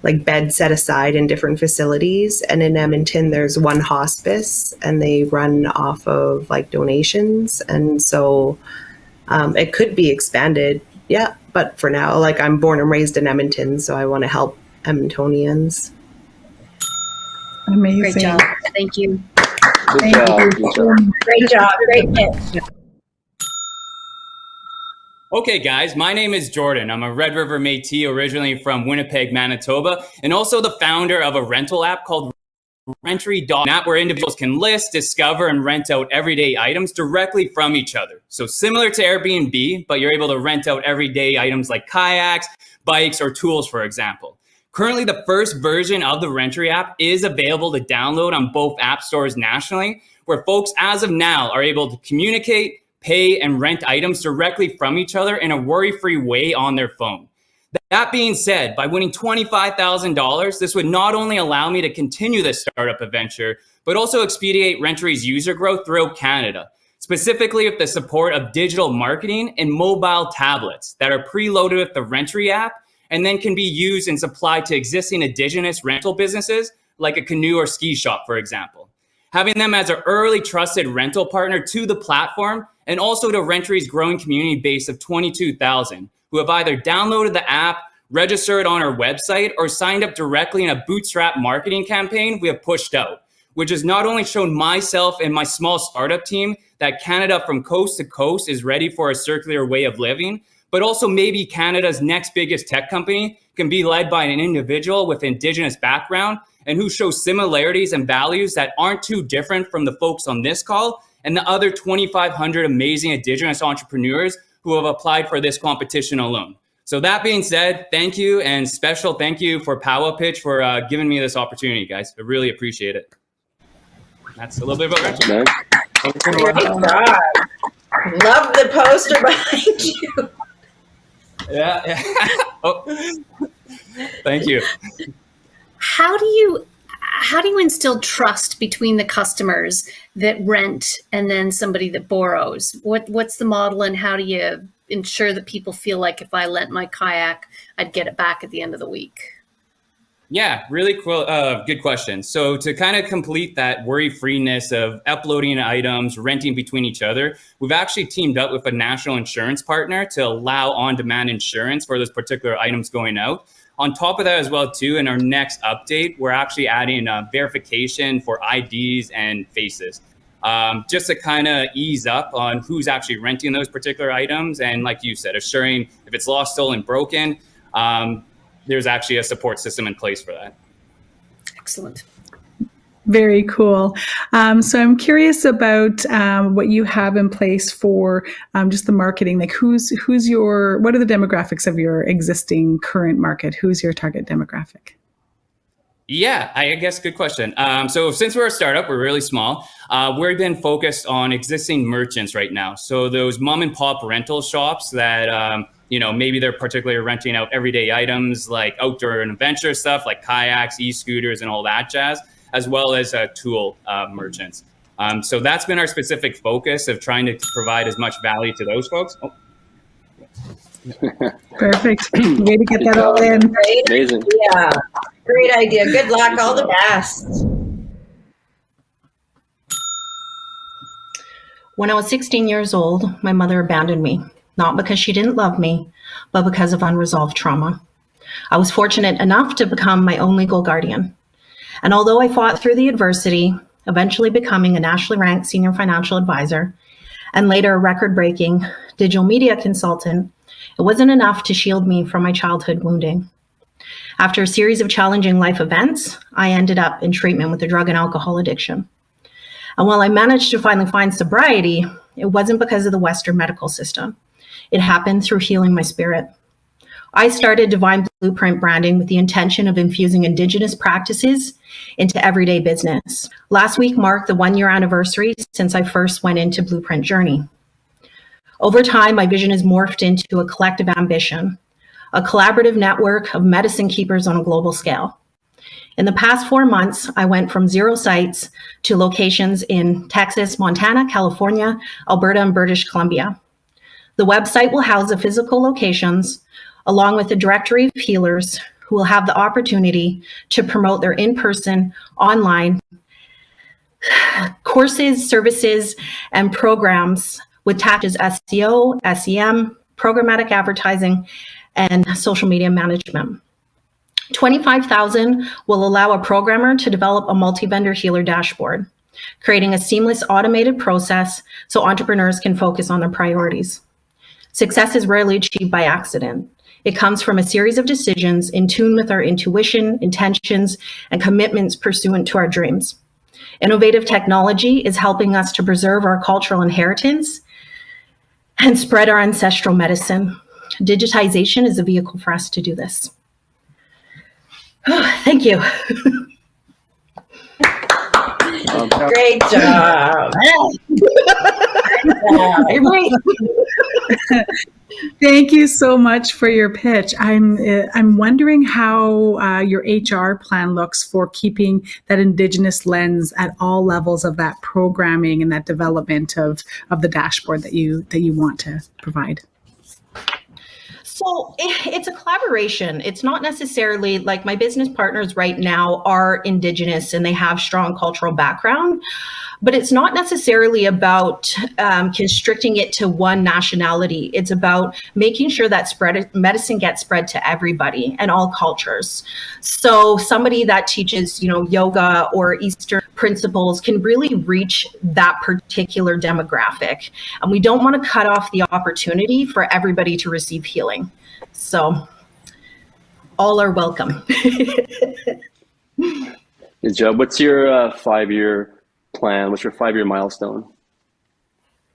Speaker 15: like beds set aside in different facilities. And in Edmonton, there's one hospice and they run off of like donations. And so it could be expanded. Yeah. But for now, like I'm born and raised in Edmonton, so I want to help Edmontonians.
Speaker 7: Amazing.
Speaker 6: Great job. Thank you.
Speaker 3: Good job.
Speaker 4: Great job. Great pitch.
Speaker 16: Okay, guys, my name is Jordan. I'm a Red River Métis, originally from Winnipeg, Manitoba, and also the founder of a rental app called Rentry, an app where individuals can list, discover, and rent out everyday items directly from each other. So similar to Airbnb, but you're able to rent out everyday items like kayaks, bikes, or tools, for example. Currently, the first version of the Rentry app is available to download on both app stores nationally, where folks, as of now, are able to communicate, pay, and rent items directly from each other in a worry-free way on their phone. That being said, by winning $25,000, this would not only allow me to continue this startup adventure, but also expedite Rentry's user growth throughout Canada, specifically with the support of digital marketing and mobile tablets that are preloaded with the Rentry app and then can be used and supplied to existing Indigenous rental businesses like a canoe or ski shop, for example. Having them as an early trusted rental partner to the platform and also to Rentry's growing community base of 22,000 who have either downloaded the app, registered on our website, or signed up directly in a bootstrap marketing campaign we have pushed out, which has not only shown myself and my small startup team that Canada from coast to coast is ready for a circular way of living, but also maybe Canada's next biggest tech company can be led by an individual with Indigenous background and who shows similarities and values that aren't too different from the folks on this call and the other 2,500 amazing Indigenous entrepreneurs who have applied for this competition alone. So that being said, thank you, and special thank you for Pow Wow Pitch for giving me this opportunity, guys. I really appreciate it. That's a little bit about Rentry.
Speaker 4: Great job. Love the poster behind you.
Speaker 16: Yeah. Oh, thank you.
Speaker 6: How do you instill trust between the customers that rent and then somebody that borrows? What's the model, and how do you ensure that people feel like if I lent my kayak, I'd get it back at the end of the week?
Speaker 16: Yeah, really cool. Good question. So to kind of complete that worry-freeness of uploading items, renting between each other, we've actually teamed up with a national insurance partner to allow on-demand insurance for those particular items going out. On top of that as well, too, in our next update, we're actually adding verification for IDs and faces, just to kind of ease up on who's actually renting those particular items. And like you said, assuring if it's lost, stolen, broken, there's actually a support system in place for that.
Speaker 6: Excellent.
Speaker 7: Very cool. So I'm curious about what you have in place for just the marketing. Like what are the demographics of your existing current market? Who's your target demographic?
Speaker 16: Yeah, I guess good question. So since we're a startup, we're really small. We've been focused on existing merchants right now. So those mom and pop rental shops that maybe they're particularly renting out everyday items like outdoor and adventure stuff like kayaks, e-scooters, and all that jazz, as well as tool merchants. So that's been our specific focus of trying to provide as much value to those folks. Oh.
Speaker 7: Perfect. Way to get that all in.
Speaker 4: Great.
Speaker 3: Amazing.
Speaker 4: Yeah. Great idea. Good luck. All the best. When I was 16 years old, my mother abandoned me, not because she didn't love me, but because of unresolved trauma. I was fortunate enough to become my own legal guardian. And although I fought through the adversity, eventually becoming a nationally ranked senior financial advisor, and later a record-breaking digital media consultant, it wasn't enough to shield me from my childhood wounding. After a series of challenging life events, I ended up in treatment with a drug and alcohol addiction. And while I managed to finally find sobriety, it wasn't because of the Western medical system. It happened through healing my spirit. I started Divine Blueprint branding with the intention of infusing Indigenous practices into everyday business. Last week marked the 1-year anniversary since I first went into Blueprint Journey. Over time, my vision has morphed into a collective ambition, a collaborative network of medicine keepers on a global scale. In the past 4 months, I went from 0 sites to locations in Texas, Montana, California, Alberta, and British Columbia. The website will house the physical locations, along with a directory of healers who will have the opportunity to promote their in-person, online courses, services, and programs with tasks as SEO, SEM, programmatic advertising, and social media management. $25,000 will allow a programmer to develop a multi-vendor healer dashboard, creating a seamless automated process so entrepreneurs can focus on their priorities. Success is rarely achieved by accident. It comes from a series of decisions in tune with our intuition, intentions, and commitments pursuant to our dreams. Innovative technology is helping us to preserve our cultural inheritance and spread our ancestral medicine. Digitization is a vehicle for us to do this. Thank you. Great job.
Speaker 7: Thank you so much for your pitch. I'm wondering how your HR plan looks for keeping that Indigenous lens at all levels of that programming and that development of the dashboard that you want to provide.
Speaker 4: So it's a collaboration. It's not necessarily like my business partners right now are Indigenous and they have strong cultural background, but it's not necessarily about constricting it to one nationality. It's about making sure that medicine gets spread to everybody and all cultures. So somebody that teaches, yoga or Eastern principles can really reach that particular demographic. And we don't want to cut off the opportunity for everybody to receive healing. So all are welcome.
Speaker 3: Good job. What's your 5-year plan? What's your 5-year milestone?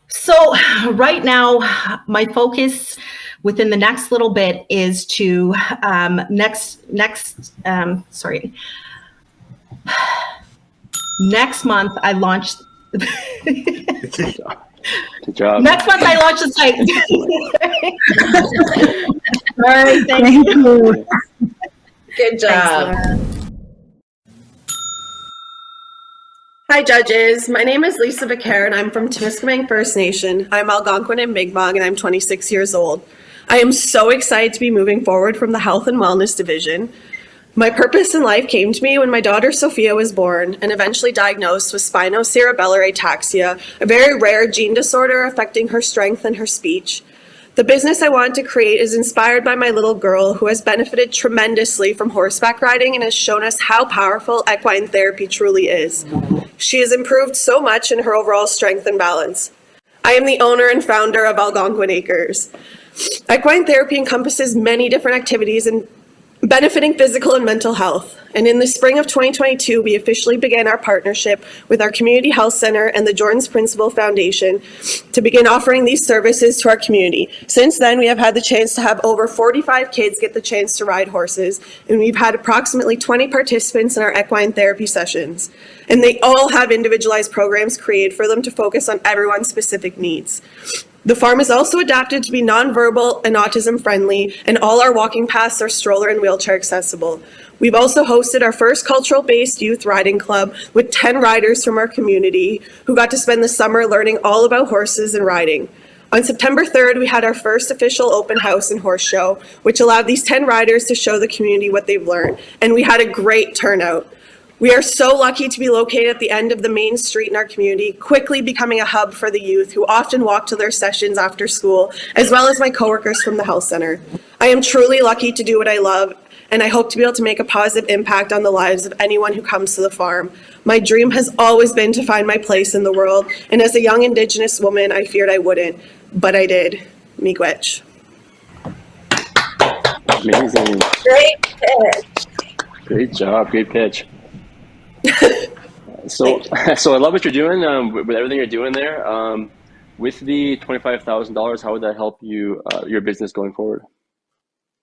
Speaker 4: So right now, my focus within the next little bit is to next month I launched.
Speaker 3: Good job.
Speaker 4: Next month I launch the site. All right, thank you. Good job.
Speaker 17: Hi, judges. My name is Lisa Vicaire, and I'm from Timiskaming First Nation. I'm Algonquin and Mi'kmaq, and I'm 26 years old. I am so excited to be moving forward from the Health and Wellness Division. My purpose in life came to me when my daughter Sophia was born and eventually diagnosed with spinocerebellar ataxia, a very rare gene disorder affecting her strength and her speech. The business I wanted to create is inspired by my little girl, who has benefited tremendously from horseback riding and has shown us how powerful equine therapy truly is. She has improved so much in her overall strength and balance. I am the owner and founder of Algonquin Acres. Equine therapy encompasses many different activities and benefiting physical and mental health. And in the spring of 2022, we officially began our partnership with our community health center and the Jordan's Principal Foundation to begin offering these services to our community. Since then, we have had the chance to have over 45 kids get the chance to ride horses, and we've had approximately 20 participants in our equine therapy sessions. And they all have individualized programs created for them to focus on everyone's specific needs. The farm is also adapted to be nonverbal and autism friendly, and all our walking paths are stroller and wheelchair accessible. We've also hosted our first cultural-based youth riding club with 10 riders from our community who got to spend the summer learning all about horses and riding. On September 3rd, we had our first official open house and horse show, which allowed these 10 riders to show the community what they've learned, and we had a great turnout. We are so lucky to be located at the end of the main street in our community, quickly becoming a hub for the youth who often walk to their sessions after school, as well as my coworkers from the health center. I am truly lucky to do what I love, and I hope to be able to make a positive impact on the lives of anyone who comes to the farm. My dream has always been to find my place in the world, and as a young Indigenous woman, I feared I wouldn't, but I did. Miigwech.
Speaker 3: Amazing.
Speaker 17: Great pitch.
Speaker 3: Great job. Great pitch. So I love what you're doing with everything you're doing there. With the $25,000, how would that help you your business going forward?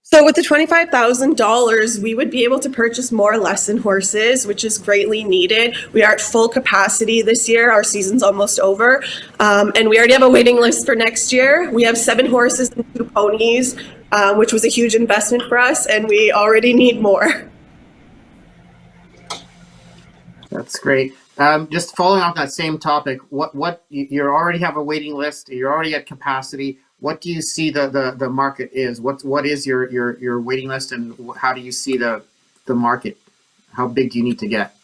Speaker 17: So with the $25,000, we would be able to purchase more lesson horses, which is greatly needed. We are at full capacity this year. Our season's almost over. And we already have a waiting list for next year. We have 7 horses and 2 ponies, which was a huge investment for us, and we already need more.
Speaker 5: That's great. Just following off that same topic, what you already have a waiting list, you're already at capacity. What do you see the market is? What is your waiting list, and how do you see the market? How big do you need to get?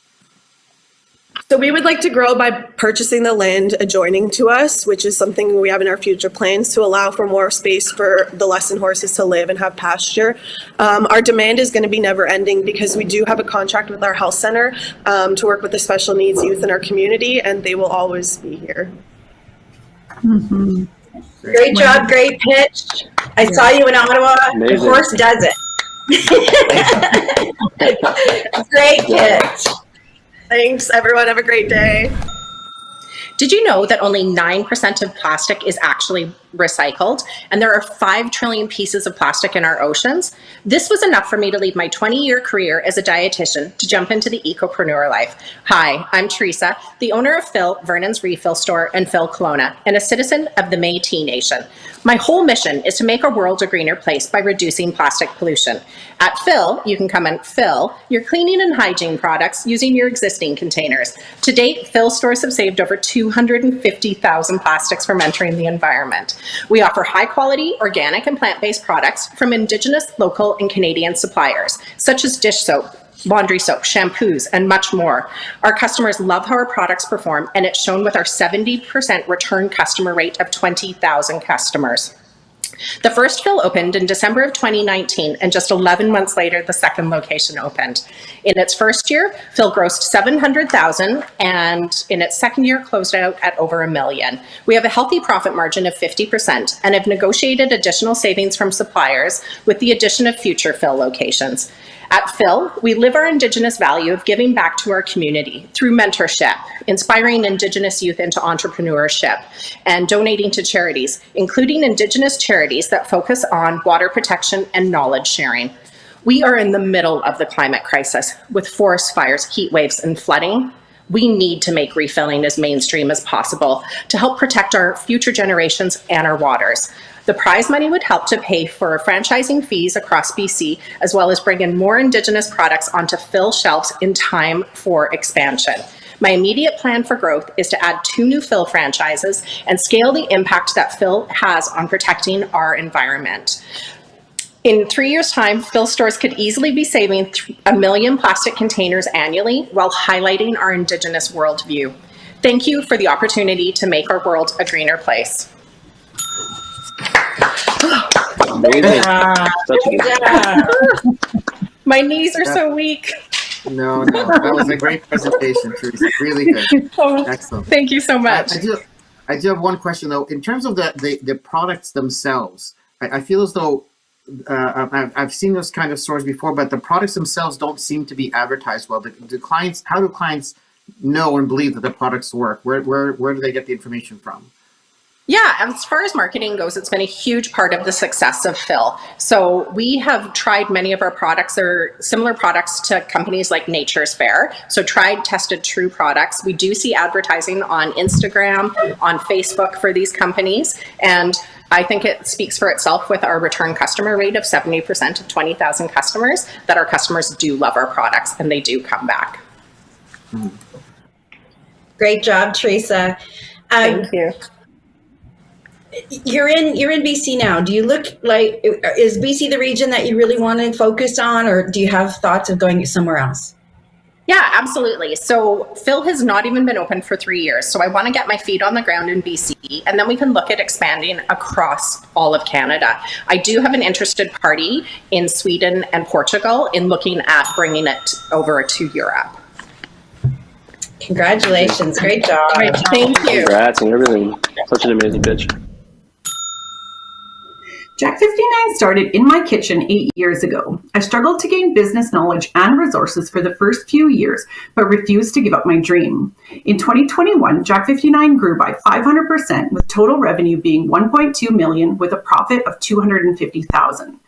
Speaker 17: So we would like to grow by purchasing the land adjoining to us, which is something we have in our future plans to allow for more space for the lesson horses to live and have pasture. Our demand is going to be never ending because we do have a contract with our health center to work with the special needs youth in our community, and they will always be here.
Speaker 7: Mm-hmm.
Speaker 18: Great job, great pitch. I saw you in Ottawa.
Speaker 3: Amazing.
Speaker 18: The horse does it. Great pitch.
Speaker 17: Thanks, everyone. Have a great day.
Speaker 19: Did you know that only 9% of plastic is actually recycled? And there are 5 trillion pieces of plastic in our oceans? This was enough for me to leave my 20-year career as a dietitian to jump into the ecopreneur life. Hi, I'm Teresa, the owner of Phil, Vernon's Refill Store, and Phil Kelowna, and a citizen of the Métis Nation. My whole mission is to make our world a greener place by reducing plastic pollution. At Phil, you can come and fill your cleaning and hygiene products using your existing containers. To date, Phil stores have saved over 250,000 plastics from entering the environment. We offer high-quality, organic, and plant-based products from Indigenous, local, and Canadian suppliers, such as dish soap, laundry soap, shampoos, and much more. Our customers love how our products perform, and it's shown with our 70% return customer rate of 20,000 customers. The first Phil opened in December of 2019, and just 11 months later, the second location opened. In its first year, Phil grossed $700,000, and in its second year, closed out at over $1 million. We have a healthy profit margin of 50% and have negotiated additional savings from suppliers with the addition of future Phil locations. At Phil, we live our Indigenous value of giving back to our community through mentorship, inspiring Indigenous youth into entrepreneurship, and donating to charities, including Indigenous charities that focus on water protection and knowledge sharing. We are in the middle of the climate crisis with forest fires, heat waves, and flooding. We need to make refilling as mainstream as possible to help protect our future generations and our waters. The prize money would help to pay for franchising fees across BC, as well as bring in more Indigenous products onto Phil shelves in time for expansion. My immediate plan for growth is to add 2 new Phil franchises and scale the impact that Phil has on protecting our environment. In 3 years' time, Phil stores could easily be saving 1 million plastic containers annually while highlighting our Indigenous worldview. Thank you for the opportunity to make our world a greener place.
Speaker 3: Amazing.
Speaker 19: My knees are so weak.
Speaker 5: No, that was a great presentation, Teresa. Really good. Excellent.
Speaker 19: Thank you so much.
Speaker 5: I do have one question though. In terms of the products themselves, I feel as though I've seen those kind of stores before, but the products themselves don't seem to be advertised well. How do clients know and believe that the products work? Where do they get the information from?
Speaker 19: Yeah, as far as marketing goes, it's been a huge part of the success of Phil. So we have tried many of our products or similar products to companies like Nature's Fair. So tried, tested, true products. We do see advertising on Instagram, on Facebook for these companies. And I think it speaks for itself with our return customer rate of 70% of 20,000 customers, that our customers do love our products and they do come back.
Speaker 20: Great job, Teresa.
Speaker 19: Thank you.
Speaker 20: You're in BC now. Do you look like, is BC the region that you really want to focus on, or do you have thoughts of going somewhere else?
Speaker 19: Yeah, absolutely. So Phil has not even been open for 3 years. So I want to get my feet on the ground in BC, and then we can look at expanding across all of Canada. I do have an interested party in Sweden and Portugal in looking at bringing it over to Europe.
Speaker 20: Congratulations. Great job.
Speaker 19: Thank you.
Speaker 3: Congrats and everything. Such an amazing pitch.
Speaker 21: Jack 59 started in my kitchen 8 years ago. I struggled to gain business knowledge and resources for the first few years, but refused to give up my dream. In 2021, Jack 59 grew by 500%, with total revenue being $1.2 million with a profit of $250,000.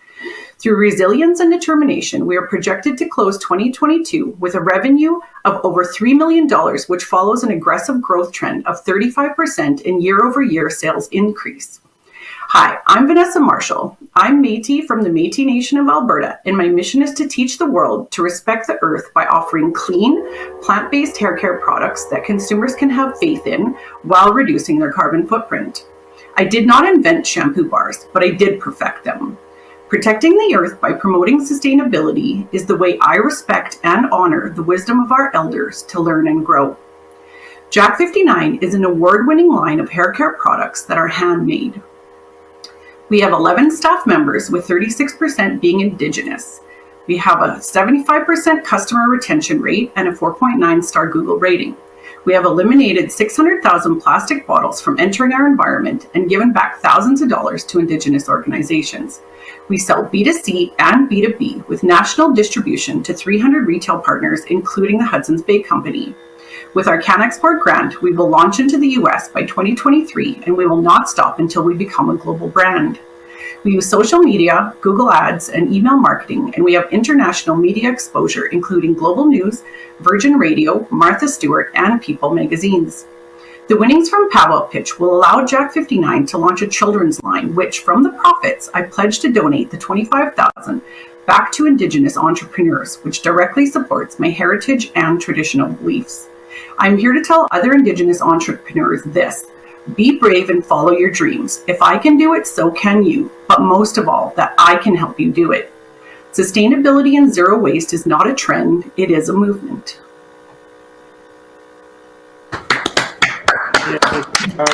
Speaker 21: Through resilience and determination, we are projected to close 2022 with a revenue of over $3 million, which follows an aggressive growth trend of 35% in year-over-year sales increase. Hi, I'm Vanessa Marshall. I'm Métis from the Métis Nation of Alberta, and my mission is to teach the world to respect the earth by offering clean, plant-based hair care products that consumers can have faith in while reducing their carbon footprint. I did not invent shampoo bars, but I did perfect them. Protecting the earth by promoting sustainability is the way I respect and honor the wisdom of our elders to learn and grow. Jack 59 is an award-winning line of hair care products that are handmade. We have 11 staff members, with 36% being Indigenous. We have a 75% customer retention rate and a 4.9-star Google rating. We have eliminated 600,000 plastic bottles from entering our environment and given back thousands of dollars to Indigenous organizations. We sell B2C and B2B with national distribution to 300 retail partners, including the Hudson's Bay Company. With our CanExport grant, we will launch into the US by 2023, and we will not stop until we become a global brand. We use social media, Google Ads, and email marketing, and we have international media exposure, including Global News, Virgin Radio, Martha Stewart, and People magazines. The winnings from Pow Wow Pitch will allow Jack 59 to launch a children's line, which, from the profits, I pledge to donate the $25,000 back to Indigenous entrepreneurs, which directly supports my heritage and traditional beliefs. I'm here to tell other Indigenous entrepreneurs this: be brave and follow your dreams. If I can do it, so can you. But most of all, that I can help you do it. Sustainability and zero waste is not a trend, it is a movement.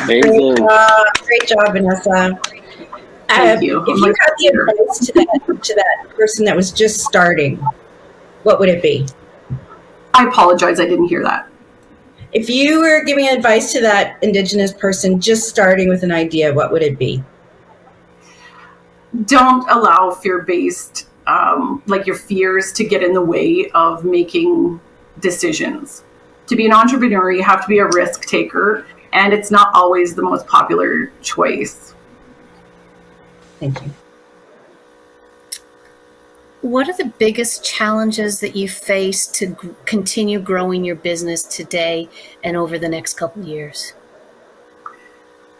Speaker 3: Amazing.
Speaker 20: Great job, Vanessa.
Speaker 21: Thank you.
Speaker 20: If you had the advice to that person that was just starting, what would it be?
Speaker 21: I apologize, I didn't hear that.
Speaker 20: If you were giving advice to that Indigenous person just starting with an idea, what would it be?
Speaker 21: Don't allow fear-based, like your fears, to get in the way of making decisions. To be an entrepreneur, you have to be a risk taker, and it's not always the most popular choice.
Speaker 20: Thank you.
Speaker 6: What are the biggest challenges that you face to continue growing your business today and over the next couple of years?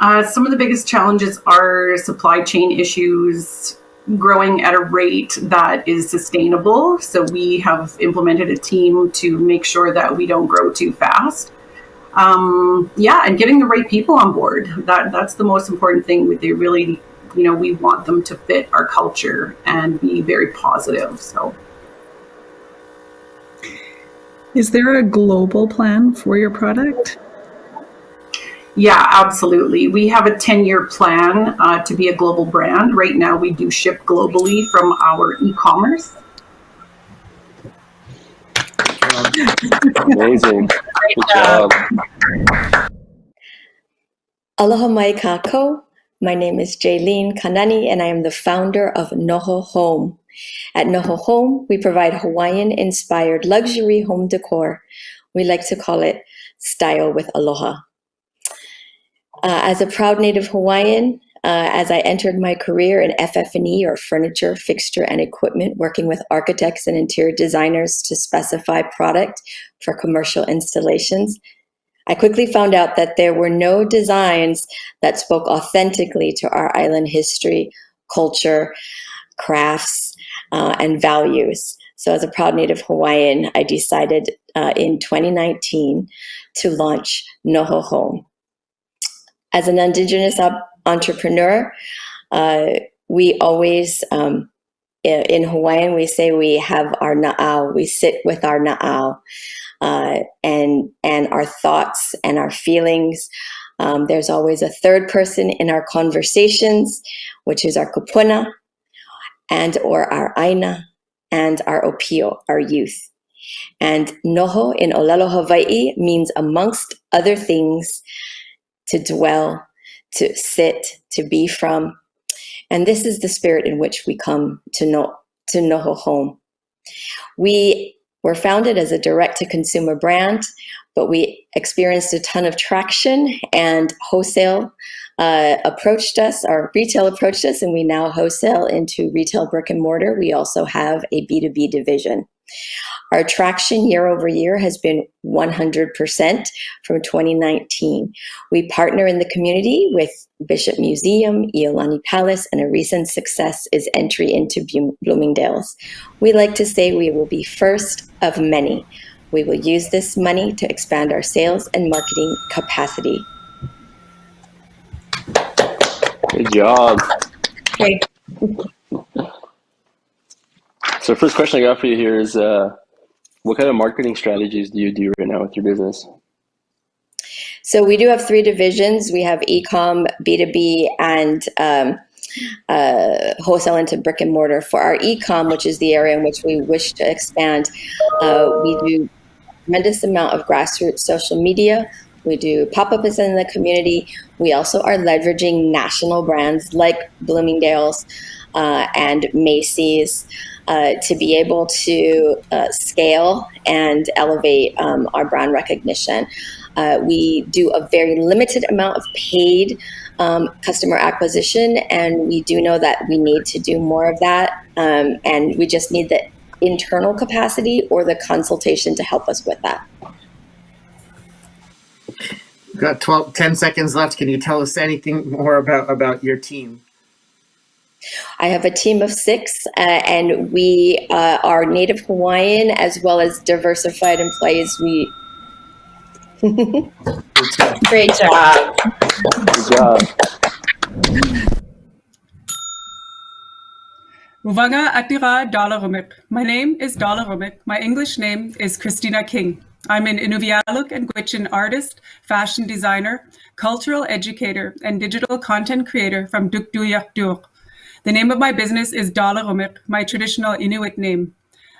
Speaker 21: Some of the biggest challenges are supply chain issues, growing at a rate that is sustainable. So we have implemented a team to make sure that we don't grow too fast. And getting the right people on board. That's the most important thing. They really, we want them to fit our culture and be very positive. So,
Speaker 7: is there a global plan for your product?
Speaker 21: Yeah, absolutely. We have a 10-year plan to be a global brand. Right now, we do ship globally from our e-commerce.
Speaker 3: Amazing. Good job.
Speaker 22: Aloha mai kako. My name is Jalene Kanani, and I am the founder of Noho Home. At Noho Home, we provide Hawaiian-inspired luxury home decor. We like to call it style with aloha. As a proud native Hawaiian, as I entered my career in FF&E, or furniture, fixture, and equipment, working with architects and interior designers to specify product for commercial installations, I quickly found out that there were no designs that spoke authentically to our island history, culture, crafts, and values. So as a proud native Hawaiian, I decided in 2019 to launch Noho Home. As an Indigenous entrepreneur, we always, in Hawaiian, we say we have our na'au, we sit with our na'au, and our thoughts and our feelings. There's always a third person in our conversations, which is our kupuna, and or our aina, and our opio, our youth. And noho in Olelo, Hawaii means, amongst other things, to dwell, to sit, to be from. And this is the spirit in which we come to Noho Home. We were founded as a direct-to-consumer brand, but we experienced a ton of traction, and wholesale approached us, or retail approached us, and we now wholesale into retail brick and mortar. We also have a B2B division. Our traction year over year has been 100% from 2019. We partner in the community with Bishop Museum, Iolani Palace, and a recent success is entry into Bloomingdale's. We like to say we will be first of many. We will use this money to expand our sales and marketing capacity.
Speaker 3: Good job.
Speaker 22: Great.
Speaker 3: So first question I got for you here is, what kind of marketing strategies do you do right now with your business?
Speaker 22: So we do have 3 divisions. We have e-com, B2B, and wholesale into brick and mortar. For our e-com, which is the area in which we wish to expand, we do a tremendous amount of grassroots social media. We do pop-ups in the community. We also are leveraging national brands like Bloomingdale's and Macy's to be able to scale and elevate our brand recognition. We do a very limited amount of paid customer acquisition, and we do know that we need to do more of that, and we just need the internal capacity or the consultation to help us with that.
Speaker 5: We've got 10 seconds left. Can you tell us anything more about your team?
Speaker 22: I have a team of 6, and we are Native Hawaiian as well as diversified employees.
Speaker 20: Great job.
Speaker 3: Good job.
Speaker 1: Uvanga Atira Taalrumiq. My name is Taalrumiq. My English name is Christina King. I'm an Inuvialuq and Gwich'in artist, fashion designer, cultural educator, and digital content creator from Tuktoyaktuk. The name of my business is Taalrumiq, my traditional Inuit name.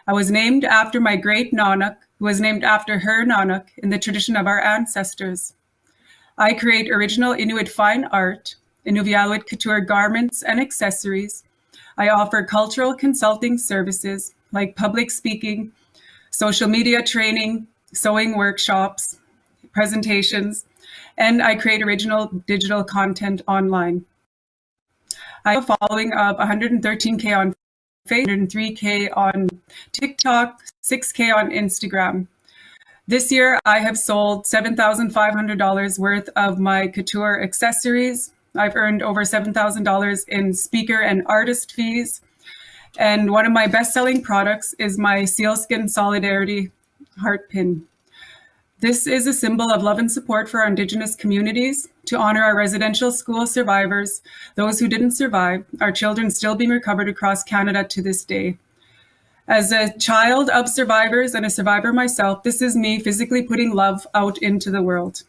Speaker 1: I was named after my great Nanak, who was named after her Nanak in the tradition of our ancestors. I create original Inuit fine art, Inuvialuit couture garments and accessories. I offer cultural consulting services like public speaking, social media training, sewing workshops, presentations, and I create original digital content online. I have a following of 113K on Facebook, 103K on TikTok, 6K on Instagram. This year, I have sold $7,500 worth of my couture accessories. I've earned over $7,000 in speaker and artist fees. And one of my best-selling products is my Sealskin Solidarity Heart Pin. This is a symbol of love and support for our Indigenous communities to honor our residential school survivors, those who didn't survive, our children still being recovered across Canada to this day. As a child of survivors and a survivor myself, this is me physically putting love out into the world.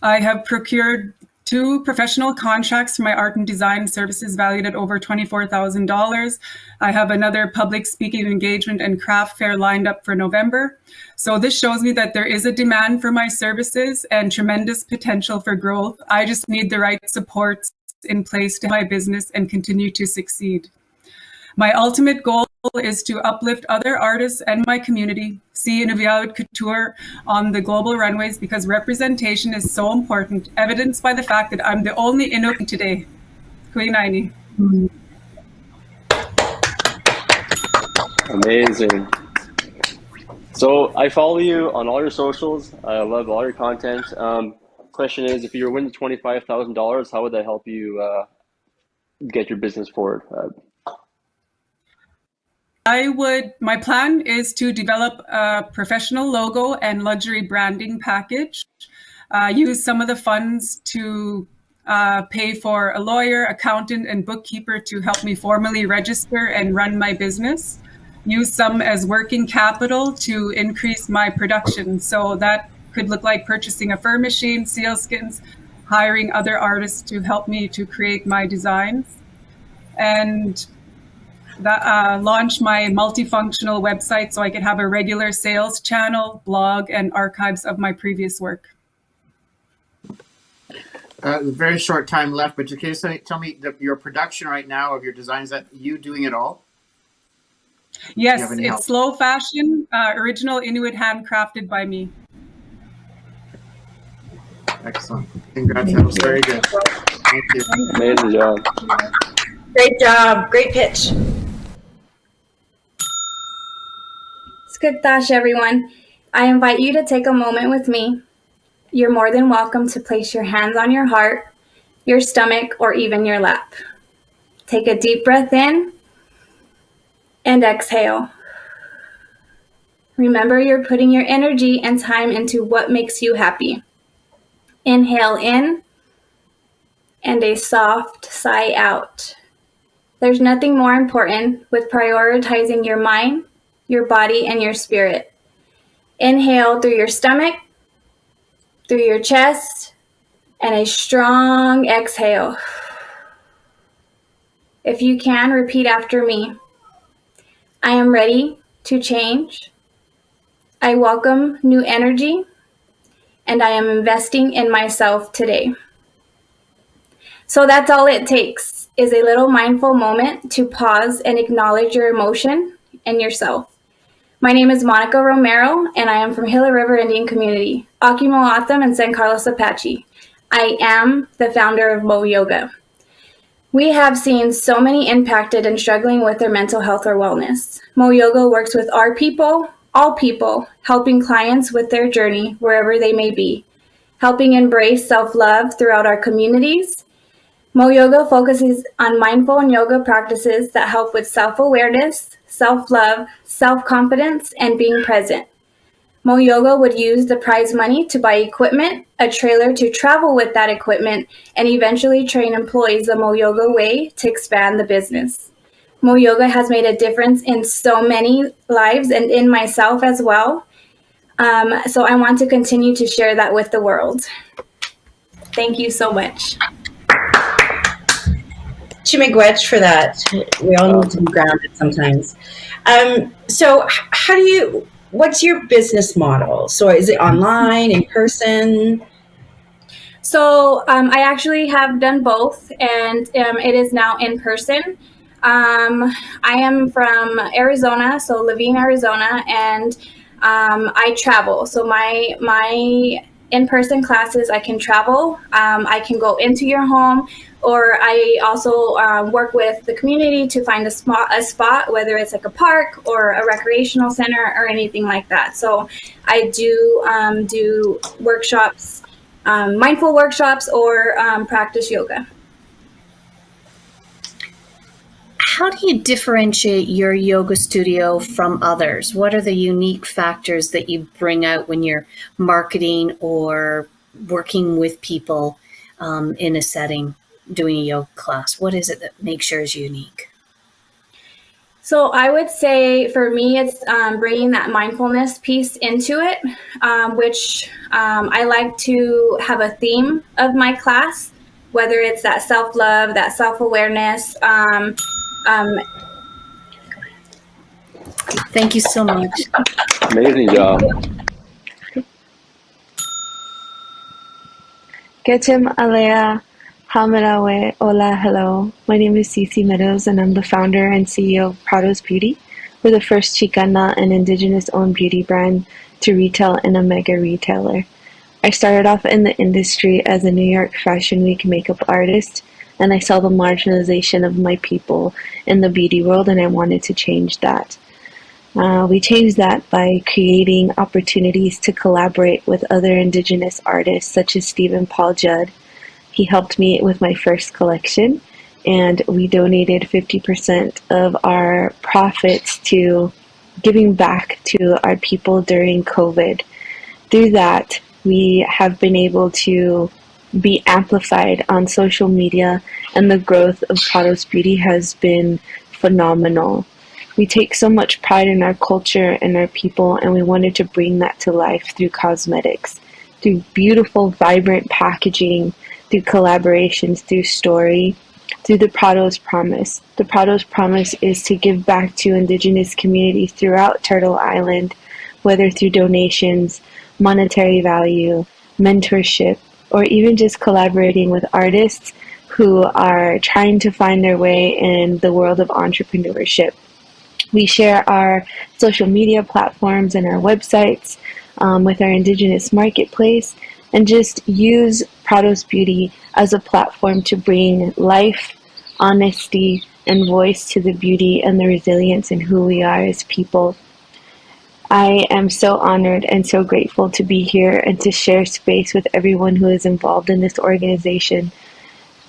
Speaker 1: I have procured 2 professional contracts for my art and design services valued at over $24,000. I have another public speaking engagement and craft fair lined up for November. So this shows me that there is a demand for my services and tremendous potential for growth. I just need the right supports in place to my business and continue to succeed. My ultimate goal is to uplift other artists and my community, see Inuvialuit couture on the global runways because representation is so important, evidenced by the fact that I'm the only Inuk today. Kuinaini.
Speaker 3: Amazing. So I follow you on all your socials. I love all your content. Question is, if you were winning $25,000, how would that help you get your business forward?
Speaker 1: My plan is to develop a professional logo and luxury branding package, use some of the funds to pay for a lawyer, accountant, and bookkeeper to help me formally register and run my business, use some as working capital to increase my production. So that could look like purchasing a fur machine, sealskins, hiring other artists to help me to create my designs, and launch my multifunctional website so I could have a regular sales channel, blog, and archives of my previous work.
Speaker 5: Very short time left, but can you tell me your production right now of your designs? Is that you doing it all?
Speaker 1: Yes, it's slow fashion, original Inuit handcrafted by me.
Speaker 5: Excellent. Congrats. That was very good. Thank you.
Speaker 3: Amazing job.
Speaker 20: Great job. Great pitch.
Speaker 2: Skugtash, everyone. I invite you to take a moment with me. You're more than welcome to place your hands on your heart, your stomach, or even your lap. Take a deep breath in and exhale. Remember, you're putting your energy and time into what makes you happy. Inhale in and a soft sigh out. There's nothing more important with prioritizing your mind, your body, and your spirit. Inhale through your stomach, through your chest, and a strong exhale. If you can, repeat after me. I am ready to change. I welcome new energy, and I am investing in myself today. So that's all it takes, is a little mindful moment to pause and acknowledge your emotion and yourself. My name is Monica Romero, and I am from Gila River Indian Community, Okimoatham and San Carlos Apache. I am the founder of Mo Yoga. We have seen so many impacted and struggling with their mental health or wellness. Mo Yoga works with our people, all people, helping clients with their journey wherever they may be, helping embrace self-love throughout our communities. Mo Yoga focuses on mindful and yoga practices that help with self-awareness, self-love, self-confidence, and being present. Mo Yoga would use the prize money to buy equipment, a trailer to travel with that equipment, and eventually train employees the Mo Yoga way to expand the business. Mo Yoga has made a difference in so many lives and in myself as well. So I want to continue to share that with the world. Thank you so much.
Speaker 20: Chimigwech for that. We all need to be grounded sometimes. So how do you, what's your business model? So is it online, in person?
Speaker 2: So I actually have done both, and it is now in person. I am from Arizona, so Levine, Arizona, and I travel. So my in-person classes, I can travel. I can go into your home, or I also work with the community to find a spot, whether it's like a park or a recreational center or anything like that. So I do workshops, mindful workshops, or practice yoga.
Speaker 6: How do you differentiate your yoga studio from others? What are the unique factors that you bring out when you're marketing or working with people in a setting, doing a yoga class? What is it that makes yours unique?
Speaker 2: So I would say for me, it's bringing that mindfulness piece into it, which I like to have a theme of my class, whether it's that self-love, that self-awareness.
Speaker 6: Thank you so much.
Speaker 3: Amazing job.
Speaker 8: Getim Alea Hamarawe. Hola, hello. My name is Cece Meadows, and I'm the founder and CEO of Prado's Beauty. We're the first Chicana and Indigenous-owned beauty brand to retail in a mega retailer. I started off in the industry as a New York Fashion Week makeup artist, and I saw the marginalization of my people in the beauty world, and I wanted to change that. We changed that by creating opportunities to collaborate with other Indigenous artists, such as Stephen Paul Judd. He helped me with my first collection, and we donated 50% of our profits to giving back to our people during COVID. Through that, we have been able to be amplified on social media, and the growth of Prados Beauty has been phenomenal. We take so much pride in our culture and our people, and we wanted to bring that to life through cosmetics, through beautiful, vibrant packaging, through collaborations, through story, through the Prados Promise. The Prados Promise is to give back to Indigenous communities throughout Turtle Island, whether through donations, monetary value, mentorship, or even just collaborating with artists who are trying to find their way in the world of entrepreneurship. We share our social media platforms and our websites with our Indigenous marketplace, and just use Prados Beauty as a platform to bring life, honesty, and voice to the beauty and the resilience in who we are as people. I am so honored and so grateful to be here and to share space with everyone who is involved in this organization.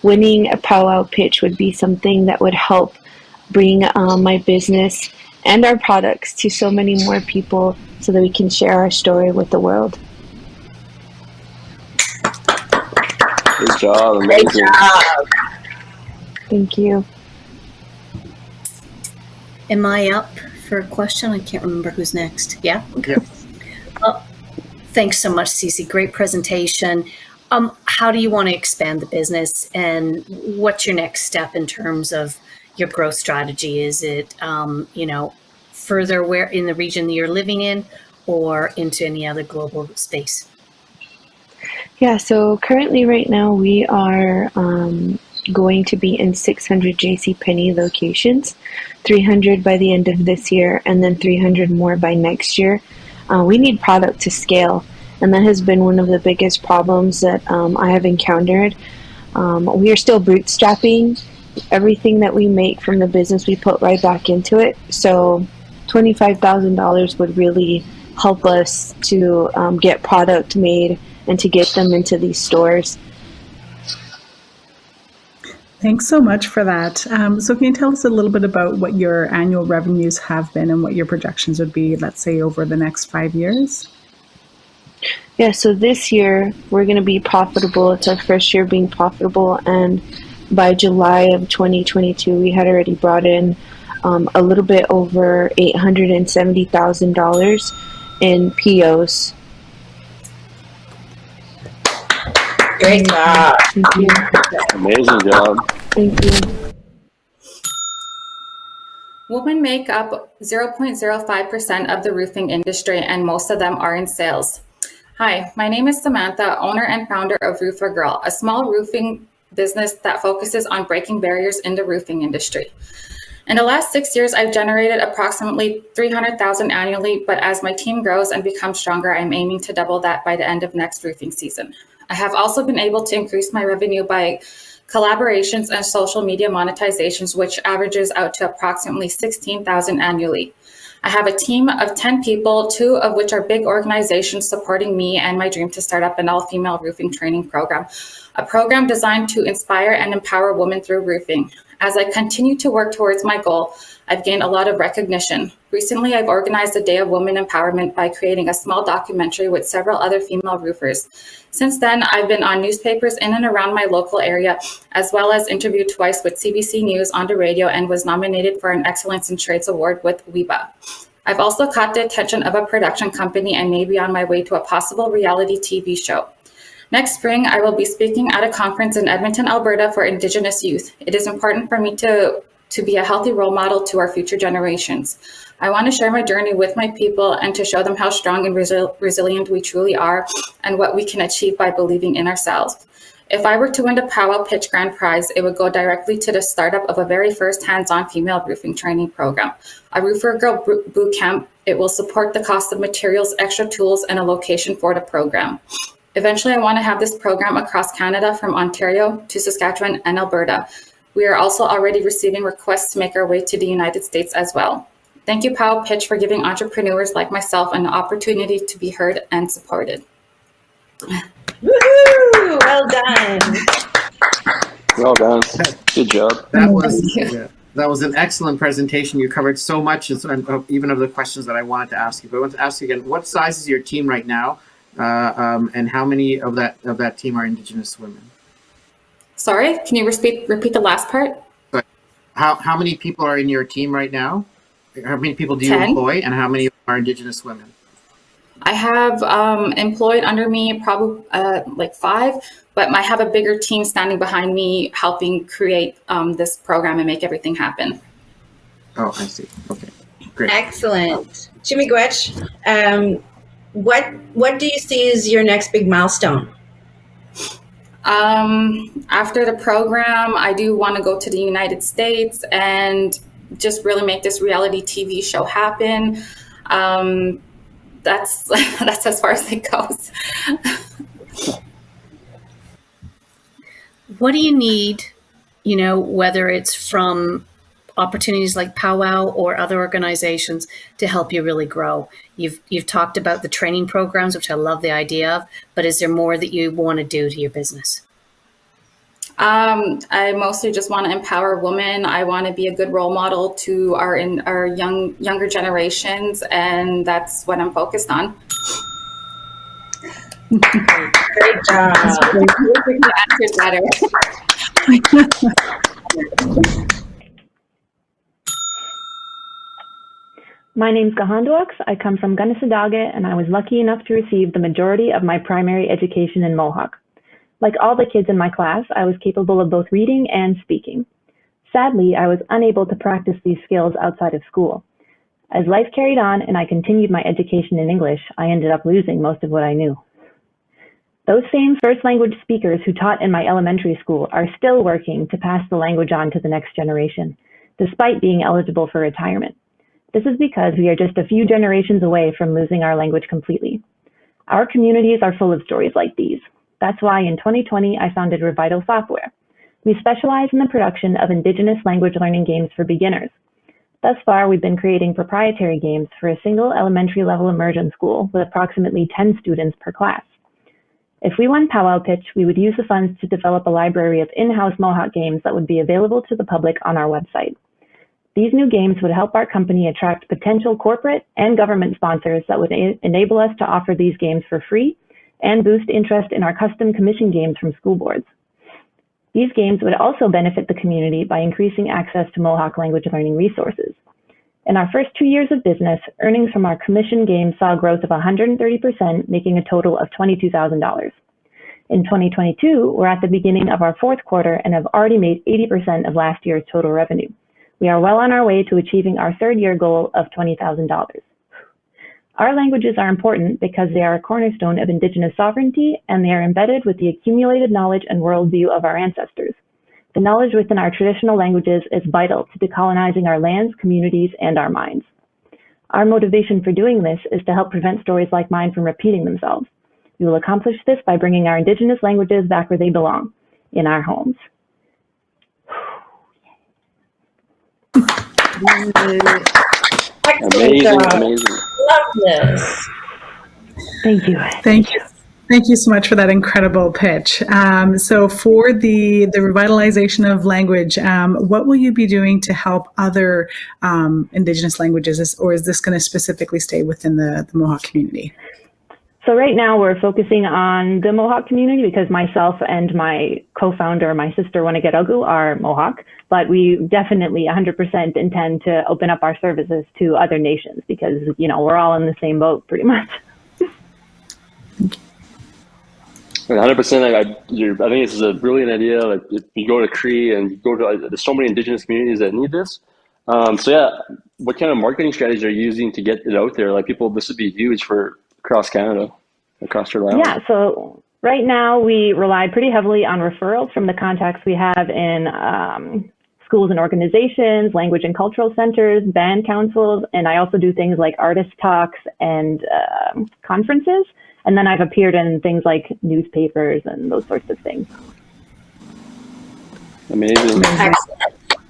Speaker 8: Winning a Pow Wow pitch would be something that would help bring my business and our products to so many more people so that we can share our story with the world.
Speaker 3: Good job. Amazing.
Speaker 18: Great job.
Speaker 8: Thank you.
Speaker 6: Am I up for a question? I can't remember who's next. Yeah? Okay. Thanks so much, Cece. Great presentation. How do you want to expand the business, and what's your next step in terms of your growth strategy? Is it, further where in the region that you're living in, or into any other global space?
Speaker 8: Yeah, so currently right now we are going to be in 600 JCPenney locations, 300 by the end of this year, and then 300 more by next year. We need product to scale, and that has been one of the biggest problems that I have encountered. We are still bootstrapping. Everything that we make from the business, we put right back into it. So $25,000 would really help us to get product made and to get them into these stores.
Speaker 7: Thanks so much for that. So can you tell us a little bit about what your annual revenues have been and what your projections would be, let's say, over the next 5 years?
Speaker 8: Yeah, so this year we're going to be profitable. It's our first year being profitable, and by July of 2022, we had already brought in a little bit over $870,000 in POs.
Speaker 18: Great job.
Speaker 8: Thank you.
Speaker 3: Amazing job.
Speaker 8: Thank you.
Speaker 9: Women make up 0.05% of the roofing industry, and most of them are in sales. Hi, my name is Samanntha, owner and founder of Roofer Girl, a small roofing business that focuses on breaking barriers in the roofing industry. In the last 6 years, I've generated approximately $300,000 annually, but as my team grows and becomes stronger, I'm aiming to double that by the end of next roofing season. I have also been able to increase my revenue by collaborations and social media monetizations, which averages out to approximately $16,000 annually. I have a team of 10 people, 2 of which are big organizations supporting me and my dream to start up an all-female roofing training program, a program designed to inspire and empower women through roofing. As I continue to work towards my goal, I've gained a lot of recognition. Recently, I've organized a day of women empowerment by creating a small documentary with several other female roofers. Since then, I've been on newspapers in and around my local area, as well as interviewed twice with CBC News on the radio, and was nominated for an Excellence in Trades Award with WEBA. I've also caught the attention of a production company and may be on my way to a possible reality TV show. Next spring, I will be speaking at a conference in Edmonton, Alberta for Indigenous youth. It is important for me to be a healthy role model to our future generations. I want to share my journey with my people and to show them how strong and resilient we truly are and what we can achieve by believing in ourselves. If I were to win the Pow Wow Pitch Grand Prize, it would go directly to the startup of a very first hands-on female roofing training program, a Roofer Girl boot camp. It will support the cost of materials, extra tools, and a location for the program. Eventually, I want to have this program across Canada from Ontario to Saskatchewan and Alberta. We are also already receiving requests to make our way to the United States as well. Thank you, Pow Pitch, for giving entrepreneurs like myself an opportunity to be heard and supported.
Speaker 20: Woohoo! Well done.
Speaker 3: Well done. Good job.
Speaker 5: That was an excellent presentation. You covered so much, and even of the questions that I wanted to ask you. But I want to ask you again, what size is your team right now, and how many of that team are Indigenous women?
Speaker 9: Sorry, can you repeat the last part?
Speaker 5: How many people are in your team right now? How many people do you
Speaker 9: 10.
Speaker 5: employ, and how many are Indigenous women?
Speaker 9: I have employed under me probably like 5, but I have a bigger team standing behind me helping create this program and make everything happen.
Speaker 5: Oh, I see. Okay, great.
Speaker 20: Excellent. Chimigwech, what do you see as your next big milestone?
Speaker 9: After the program, I do want to go to the United States and just really make this reality TV show happen. That's as far as it goes.
Speaker 6: What do you need, whether it's from opportunities like Pow Wow or other organizations to help you really grow? You've talked about the training programs, which I love the idea of, but is there more that you want to do to your business?
Speaker 9: I mostly just want to empower women. I want to be a good role model to our younger generations, and that's what I'm focused on.
Speaker 20: Great job.
Speaker 9: Answered better.
Speaker 10: My name's Kahentawaks. I come from Gunnesadage, and I was lucky enough to receive the majority of my primary education in Mohawk. Like all the kids in my class, I was capable of both reading and speaking. Sadly, I was unable to practice these skills outside of school. As life carried on and I continued my education in English, I ended up losing most of what I knew. Those same first language speakers who taught in my elementary school are still working to pass the language on to the next generation, despite being eligible for retirement. This is because we are just a few generations away from losing our language completely. Our communities are full of stories like these. That's why in 2020, I founded Revital Software. We specialize in the production of Indigenous language learning games for beginners. Thus far, we've been creating proprietary games for a single elementary level immersion school with approximately 10 students per class. If we won Pow Wow Pitch, we would use the funds to develop a library of in-house Mohawk games that would be available to the public on our website. These new games would help our company attract potential corporate and government sponsors that would enable us to offer these games for free and boost interest in our custom commission games from school boards. These games would also benefit the community by increasing access to Mohawk language learning resources. In our first 2 years of business, earnings from our commission games saw growth of 130%, making a total of $22,000. In 2022, we're at the beginning of our 4th quarter and have already made 80% of last year's total revenue. We are well on our way to achieving our 3rd year goal of $20,000. Our languages are important because they are a cornerstone of Indigenous sovereignty, and they are embedded with the accumulated knowledge and worldview of our ancestors. The knowledge within our traditional languages is vital to decolonizing our lands, communities, and our minds. Our motivation for doing this is to help prevent stories like mine from repeating themselves. We will accomplish this by bringing our Indigenous languages back where they belong, in our homes.
Speaker 3: Amazing.
Speaker 20: Love this.
Speaker 10: Thank you.
Speaker 7: Thank you. Thank you so much for that incredible pitch. So for the revitalization of language, what will you be doing to help other Indigenous languages, or is this going to specifically stay within the Mohawk community?
Speaker 10: So right now we're focusing on the Mohawk community because myself and my co-founder, my sister Wanagetagu, are Mohawk, but we definitely 100% intend to open up our services to other nations because, we're all in the same boat pretty much.
Speaker 3: 100%. I think this is a brilliant idea. Like, if you go to Cree and you go to, there's so many Indigenous communities that need this. What kind of marketing strategies are you using to get it out there? Like, this would be huge for across Canada, across your land.
Speaker 10: Yeah, so Right now, we rely pretty heavily on referrals from the contacts we have in schools and organizations, language and cultural centers, band councils, and I also do things like artist talks and conferences. And then I've appeared in things like newspapers and those sorts of things.
Speaker 3: Amazing.
Speaker 20: Excellent.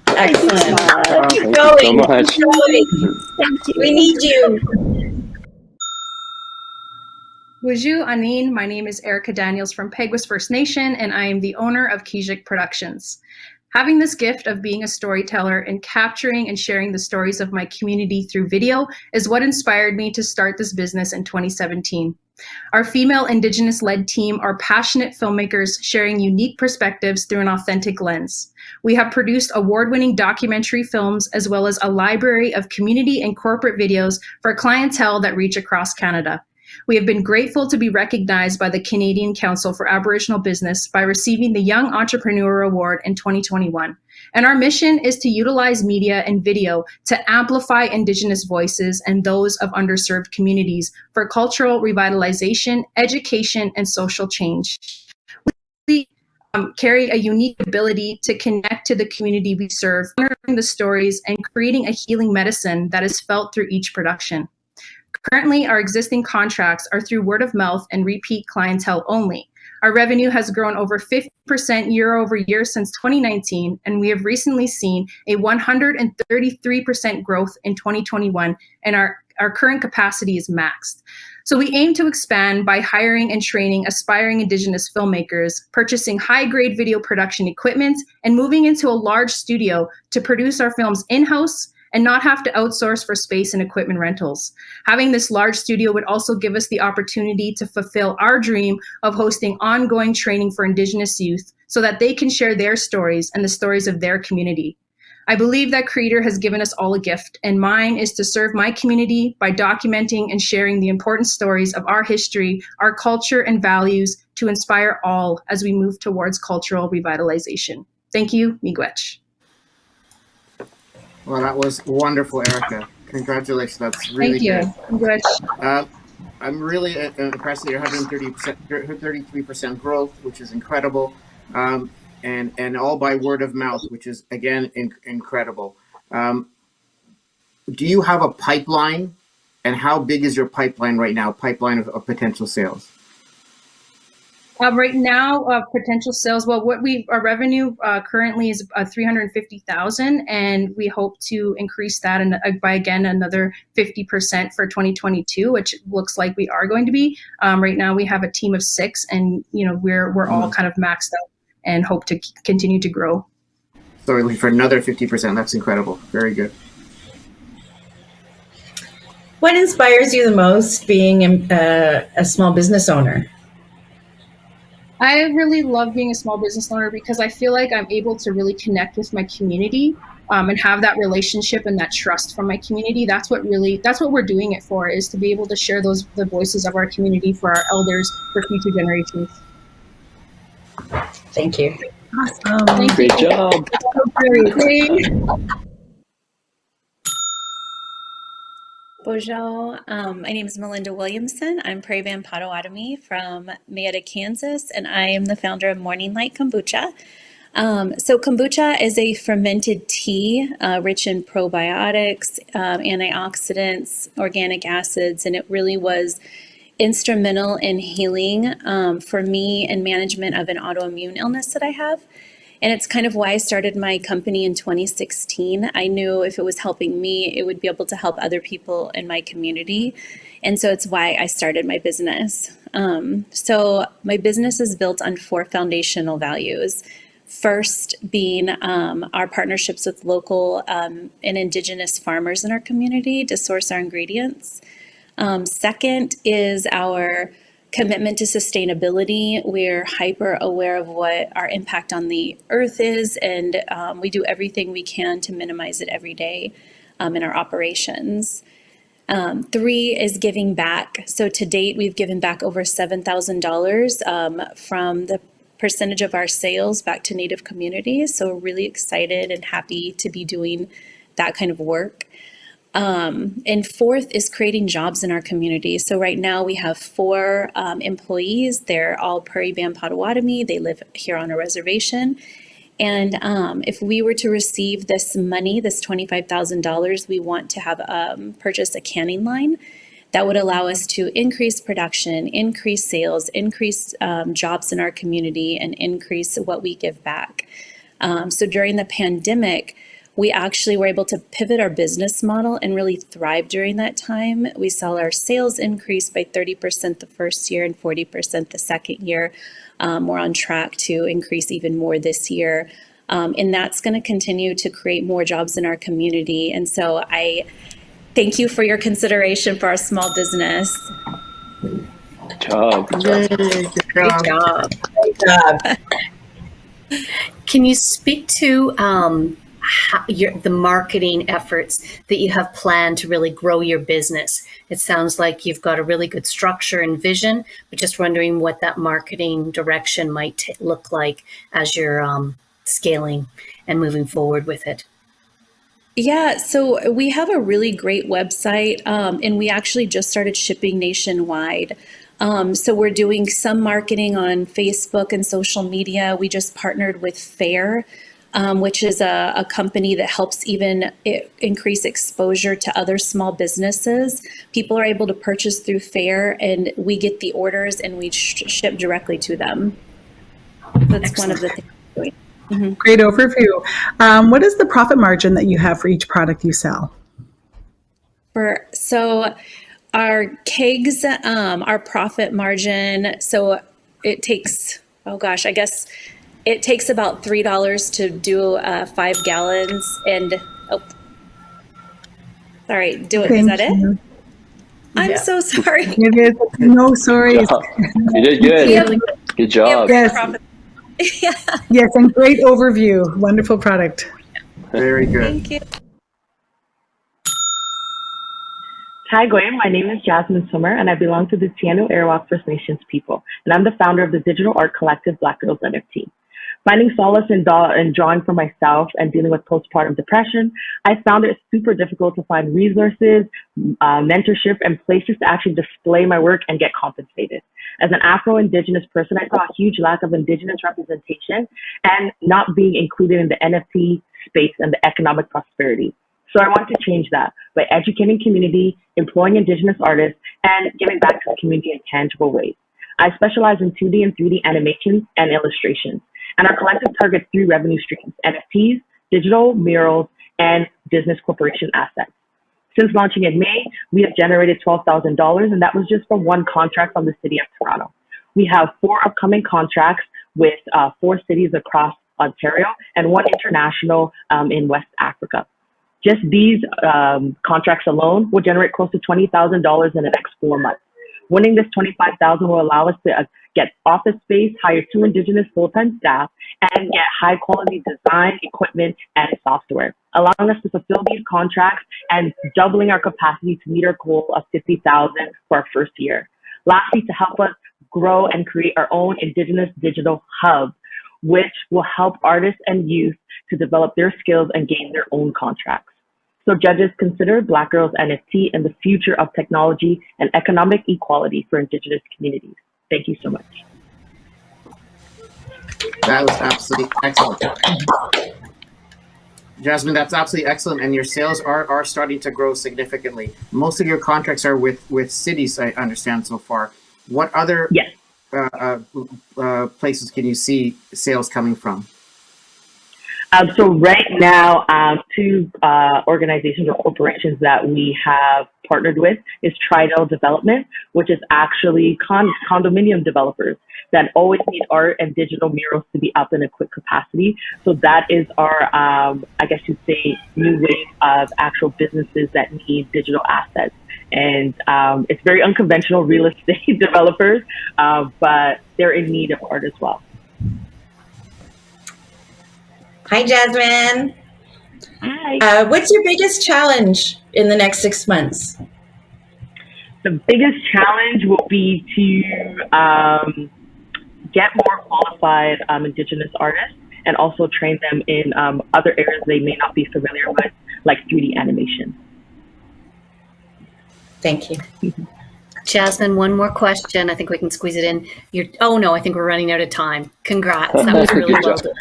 Speaker 20: Excellent.
Speaker 3: Thank
Speaker 20: Keep
Speaker 3: you
Speaker 20: going.
Speaker 3: so much.
Speaker 20: Keep going.
Speaker 10: Thank you.
Speaker 20: We need you.
Speaker 11: Bonjour, Anine. My name is Erica Daniels from Peguis First Nation, and I am the owner of Kijik Productions. Having this gift of being a storyteller and capturing and sharing the stories of my community through video is what inspired me to start this business in 2017. Our female Indigenous-led team are passionate filmmakers sharing unique perspectives through an authentic lens. We have produced award-winning documentary films as well as a library of community and corporate videos for clientele that reach across Canada. We have been grateful to be recognized by the Canadian Council for Aboriginal Business by receiving the Young Entrepreneur Award in 2021. And our mission is to utilize media and video to amplify Indigenous voices and those of underserved communities for cultural revitalization, education, and social change. We carry a unique ability to connect to the community we serve, honoring the stories and creating a healing medicine that is felt through each production. Currently, our existing contracts are through word of mouth and repeat clientele only. Our revenue has grown over 50% year over year since 2019, and we have recently seen a 133% growth in 2021, and our current capacity is maxed. So we aim to expand by hiring and training aspiring Indigenous filmmakers, purchasing high-grade video production equipment, and moving into a large studio to produce our films in-house and not have to outsource for space and equipment rentals. Having this large studio would also give us the opportunity to fulfill our dream of hosting ongoing training for Indigenous youth so that they can share their stories and the stories of their community. I believe that Creator has given us all a gift, and mine is to serve my community by documenting and sharing the important stories of our history, our culture, and values to inspire all as we move towards cultural revitalization. Thank you, Miigwech.
Speaker 5: Well, that was wonderful, Erica. Congratulations. That's really good.
Speaker 11: Thank you.
Speaker 5: I'm really impressed that you're 33% growth, which is incredible, and all by word of mouth, which is, again, incredible. Do you have a pipeline, and how big is your pipeline right now, pipeline of potential sales?
Speaker 11: Right now, potential sales. Well, our revenue currently is 350,000, and we hope to increase that by again another 50% for 2022, which looks like we are going to be. Right now, we have a team of 6, and we're all kind of maxed out and hope to continue to grow.
Speaker 5: So we're looking for another 50%. That's incredible. Very good.
Speaker 20: What inspires you the most being a small business owner?
Speaker 11: I really love being a small business owner because I feel like I'm able to really connect with my community and have that relationship and that trust from my community. That's what we're doing it for, is to be able to share the voices of our community for our elders, for future generations.
Speaker 20: Thank you.
Speaker 11: Awesome.
Speaker 3: Great job.
Speaker 12: Bonjour, my name is Melinda Williamson. I'm Prairie Van Potawatomi from Mayetta, Kansas, and I am the founder of Morning Light Kombucha. So kombucha is a fermented tea rich in probiotics, antioxidants, organic acids, and it really was instrumental in healing for me and management of an autoimmune illness that I have. And it's kind of why I started my company in 2016. I knew if it was helping me, it would be able to help other people in my community. And so it's why I started my business. So my business is built on 4 foundational values. First being our partnerships with local and Indigenous farmers in our community to source our ingredients. Second is our commitment to sustainability. We're hyper aware of what our impact on the earth is, and we do everything we can to minimize it every day in our operations. 3 is giving back. So to date, we've given back over $7,000 from the percentage of our sales back to Native communities. So we're really excited and happy to be doing that kind of work. And fourth is creating jobs in our community. So right now we have 4 employees. They're all Prairie Band Potawatomi. They live here on a reservation. And if we were to receive this money, this $25,000, we want to have purchase a canning line that would allow us to increase production, increase sales, increase jobs in our community, and increase what we give back. So during the pandemic, we actually were able to pivot our business model and really thrive during that time. We saw our sales increase by 30% the first year and 40% the second year. We're on track to increase even more this year. And that's going to continue to create more jobs in our community. And so I thank you for your consideration for our small business.
Speaker 3: Good job.
Speaker 12: Great job.
Speaker 20: Great job.
Speaker 6: Can you speak to the marketing efforts that you have planned to really grow your business? It sounds like you've got a really good structure and vision, but just wondering what that marketing direction might look like as you're scaling and moving forward with it.
Speaker 12: Yeah, so we have a really great website, and we actually just started shipping nationwide. So we're doing some marketing on Facebook and social media. We just partnered with Vicaire, which is a company that helps even increase exposure to other small businesses. People are able to purchase through Vicaire, and we get the orders and we ship directly to them. That's one of the things we're doing. Mm-hmm.
Speaker 7: Great overview. What is the profit margin that you have for each product you sell?
Speaker 12: So our kegs, our profit margin, so it takes, I guess it takes about $3 to do 5 gallons. And sorry, is that it? I'm so sorry.
Speaker 7: No, sorry.
Speaker 3: You did good. Good job.
Speaker 7: Yes. Yes, and great overview. Wonderful product.
Speaker 5: Very good.
Speaker 12: Thank you.
Speaker 10: Hi, Graham. My name is Jasmine Swimmer, and I belong to the Kahentawaks First Nations people, and I'm the founder of the digital art collective Black Girls NFT. Finding solace in drawing for myself and dealing with postpartum depression, I found it super difficult to find resources, mentorship, and places to actually display my work and get compensated. As an Afro-Indigenous person, I saw a huge lack of Indigenous representation and not being included in the NFT space and the economic prosperity. So I want to change that by educating community, employing Indigenous artists, and giving back to the community in tangible ways. I specialize in 2D and 3D animations and illustrations, and our collective targets 3 revenue streams: NFTs, digital, murals, and business corporation assets. Since launching in May, we have generated $12,000, and that was just from 1 contract from the city of Toronto. We have 4 upcoming contracts with 4 cities across Ontario and 1 international in West Africa. Just these contracts alone will generate close to $20,000 in the next 4 months. Winning this $25,000 will allow us to get office space, hire 2 Indigenous full-time staff, and get high-quality design, equipment, and software, allowing us to fulfill these contracts and doubling our capacity to meet our goal of $50,000 for our first year. Lastly, to help us grow and create our own Indigenous digital hub, which will help artists and youth to develop their skills and gain their own contracts. So judges, consider Black Girls NFT and the future of technology and economic equality for Indigenous communities. Thank you so much.
Speaker 5: That was absolutely excellent. Jasmine, that's absolutely excellent. And your sales are starting to grow significantly. Most of your contracts are with cities, I understand so far. What other places can you see sales coming from?
Speaker 10: So right now, 2 organizations or corporations that we have partnered with is Tridel Development, which is actually condominium developers that always need art and digital murals to be up in a quick capacity. So that is our, I guess you'd say, new wave of actual businesses that need digital assets. And it's very unconventional real estate developers, but they're in need of art as well.
Speaker 20: Hi, Jasmine.
Speaker 10: Hi.
Speaker 20: What's your biggest challenge in the next 6 months?
Speaker 10: The biggest challenge will be to get more qualified Indigenous artists and also train them in other areas they may not be familiar with, like 3D animation.
Speaker 20: Thank you.
Speaker 6: Jasmine, one more question. I think we can squeeze it in. Oh no, I think we're running out of time. Congrats. That was really well done.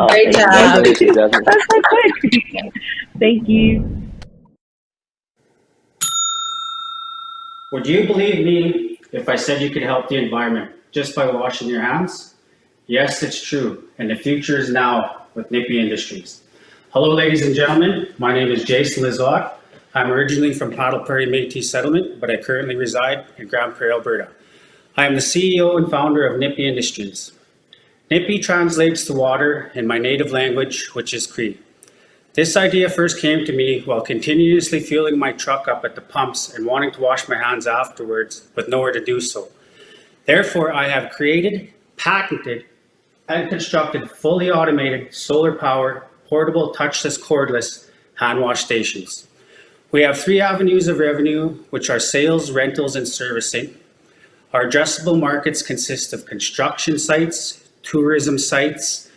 Speaker 20: Great job.
Speaker 3: Thank you, Jasmine.
Speaker 10: That's so quick. Thank you.
Speaker 13: Would you believe me if I said you could help the environment just by washing your hands? Yes, it's true, and the future is now with Nippy Industries. Hello, ladies and gentlemen. My name is Jason Lisotte. I'm originally from Paddle Prairie Métis Settlement, but I currently reside in Grand Prairie, Alberta. I am the CEO and founder of Nippy Industries. Nippy translates to water in my native language, which is Cree. This idea first came to me while continuously fueling my truck up at the pumps and wanting to wash my hands afterwards with nowhere to do so. Therefore, I have created, patented, and constructed fully automated, solar-powered, portable, touchless, cordless hand wash stations. We have 3 avenues of revenue, which are sales, rentals, and servicing. Our addressable markets consist of construction sites, tourism sites,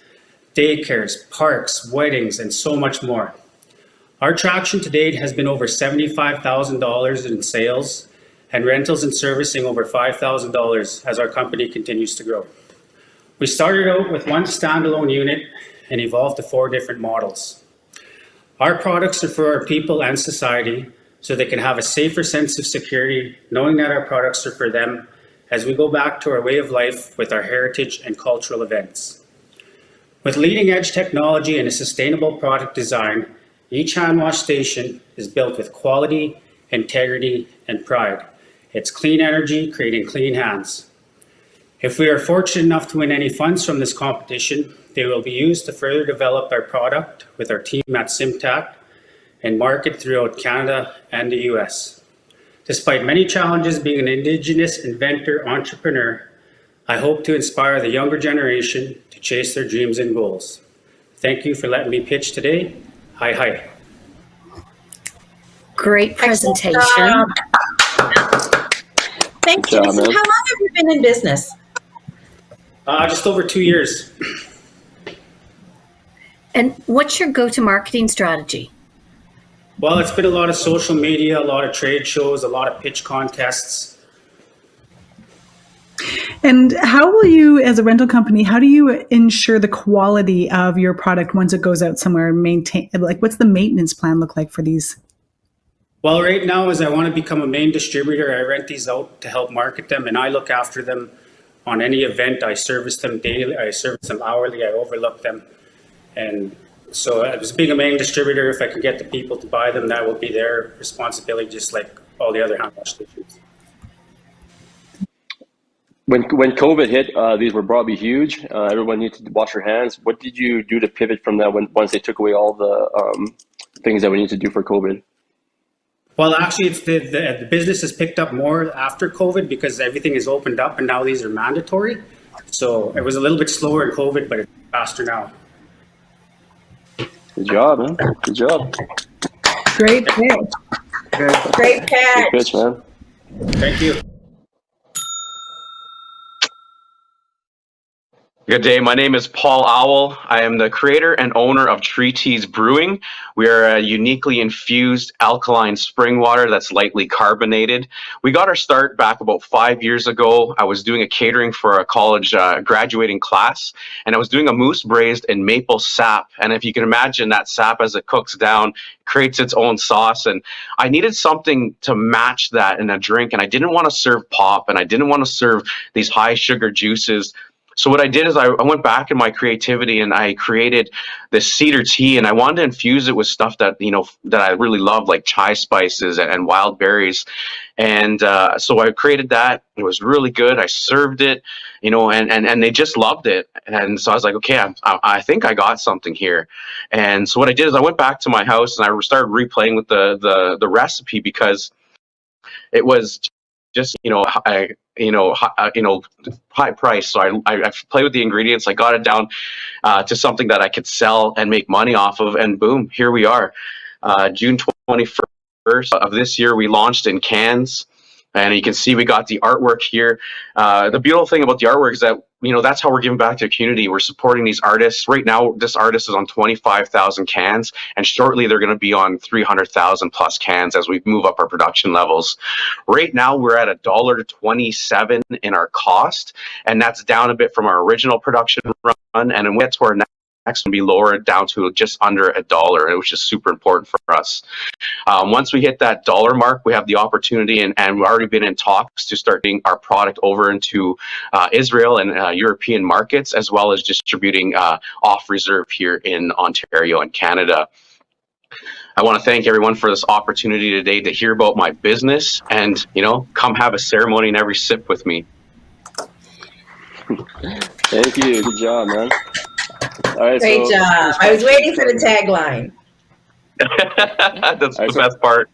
Speaker 13: daycares, parks, weddings, and so much more. Our traction to date has been over $75,000 in sales and rentals and servicing over $5,000 as our company continues to grow. We started out with 1 standalone unit and evolved to 4 different models. Our products are for our people and society so they can have a safer sense of security knowing that our products are for them as we go back to our way of life with our heritage and cultural events. With leading edge technology and a sustainable product design, each hand wash station is built with quality, integrity, and pride. It's clean energy creating clean hands. If we are fortunate enough to win any funds from this competition, they will be used to further develop our product with our team at Simtac and market throughout Canada and the US. Despite many challenges being an Indigenous inventor entrepreneur, I hope to inspire the younger generation to chase their dreams and goals. Thank you for letting me pitch today. Hi, hi.
Speaker 6: Great presentation.
Speaker 20: Thanks, Jason. How long have you been in business?
Speaker 13: Just over 2 years.
Speaker 6: And what's your go-to marketing strategy?
Speaker 13: Well, it's been a lot of social media, a lot of trade shows, a lot of pitch contests.
Speaker 7: And how will you, as a rental company, how do you ensure the quality of your product once it goes out somewhere and maintain, like what's the maintenance plan look like for these?
Speaker 13: Well, right now, as I want to become a main distributor, I rent these out to help market them and I look after them on any event. I service them daily, I service them hourly, I overlook them. And so as being a main distributor, if I can get the people to buy them, that will be their responsibility, just like all the other hand wash stations.
Speaker 3: When COVID hit, these were probably huge. Everyone needed to wash their hands. What did you do to pivot from that once they took away all the things that we need to do for COVID?
Speaker 13: Well, actually, it's the business has picked up more after COVID because everything is opened up and now these are mandatory. So it was a little bit slower in COVID, but it's faster now.
Speaker 3: Good job, man. Good job.
Speaker 7: Great pitch.
Speaker 20: Great catch.
Speaker 3: Good pitch, man.
Speaker 13: Thank you.
Speaker 14: Good day. My name is Paul Owl. I am the creator and owner of Tree Teas Brewing. We are a uniquely infused alkaline spring water that's lightly carbonated. We got our start back about 5 years ago. I was doing a catering for a college graduating class, and I was doing a moose braised in maple sap. And if you can imagine that sap as it cooks down, creates its own sauce. And I needed something to match that in a drink. And I didn't want to serve pop, and I didn't want to serve these high sugar juices. So what I did is I went back in my creativity and I created this cedar tea, and I wanted to infuse it with stuff that, you know, that I really love, like chai spices and wild berries. And so I created that. It was really good. I served it, you know, and they just loved it. And so I was like, okay, I think I got something here. And so what I did is I went back to my house and I started replaying with the recipe, because it was just, high price. So I played with the ingredients. I got it down to something that I could sell and make money off of. And boom, here we are. June 21st of this year, we launched in cans. And you can see we got the artwork here. The beautiful thing about the artwork is that that's how we're giving back to the community. We're supporting these artists. Right now, this artist is on 25,000 cans, and shortly they're going to be on 300,000 plus cans as we move up our production levels. Right now, we're at $1.27 in our cost, and that's down a bit from our original production run. And then we get to our next one, be lowered down to just under $1, which is super important for us. Once we hit that dollar mark, we have the opportunity, and we've already been in talks to start getting our product over into Israel and European markets, as well as distributing off reserve here in Ontario and Canada. I want to thank everyone for this opportunity today to hear about my business, and come have a ceremony and every sip with me.
Speaker 3: Thank you. Good job, man. All right,
Speaker 20: Great job. I was waiting for the tagline.
Speaker 14: That's the best part.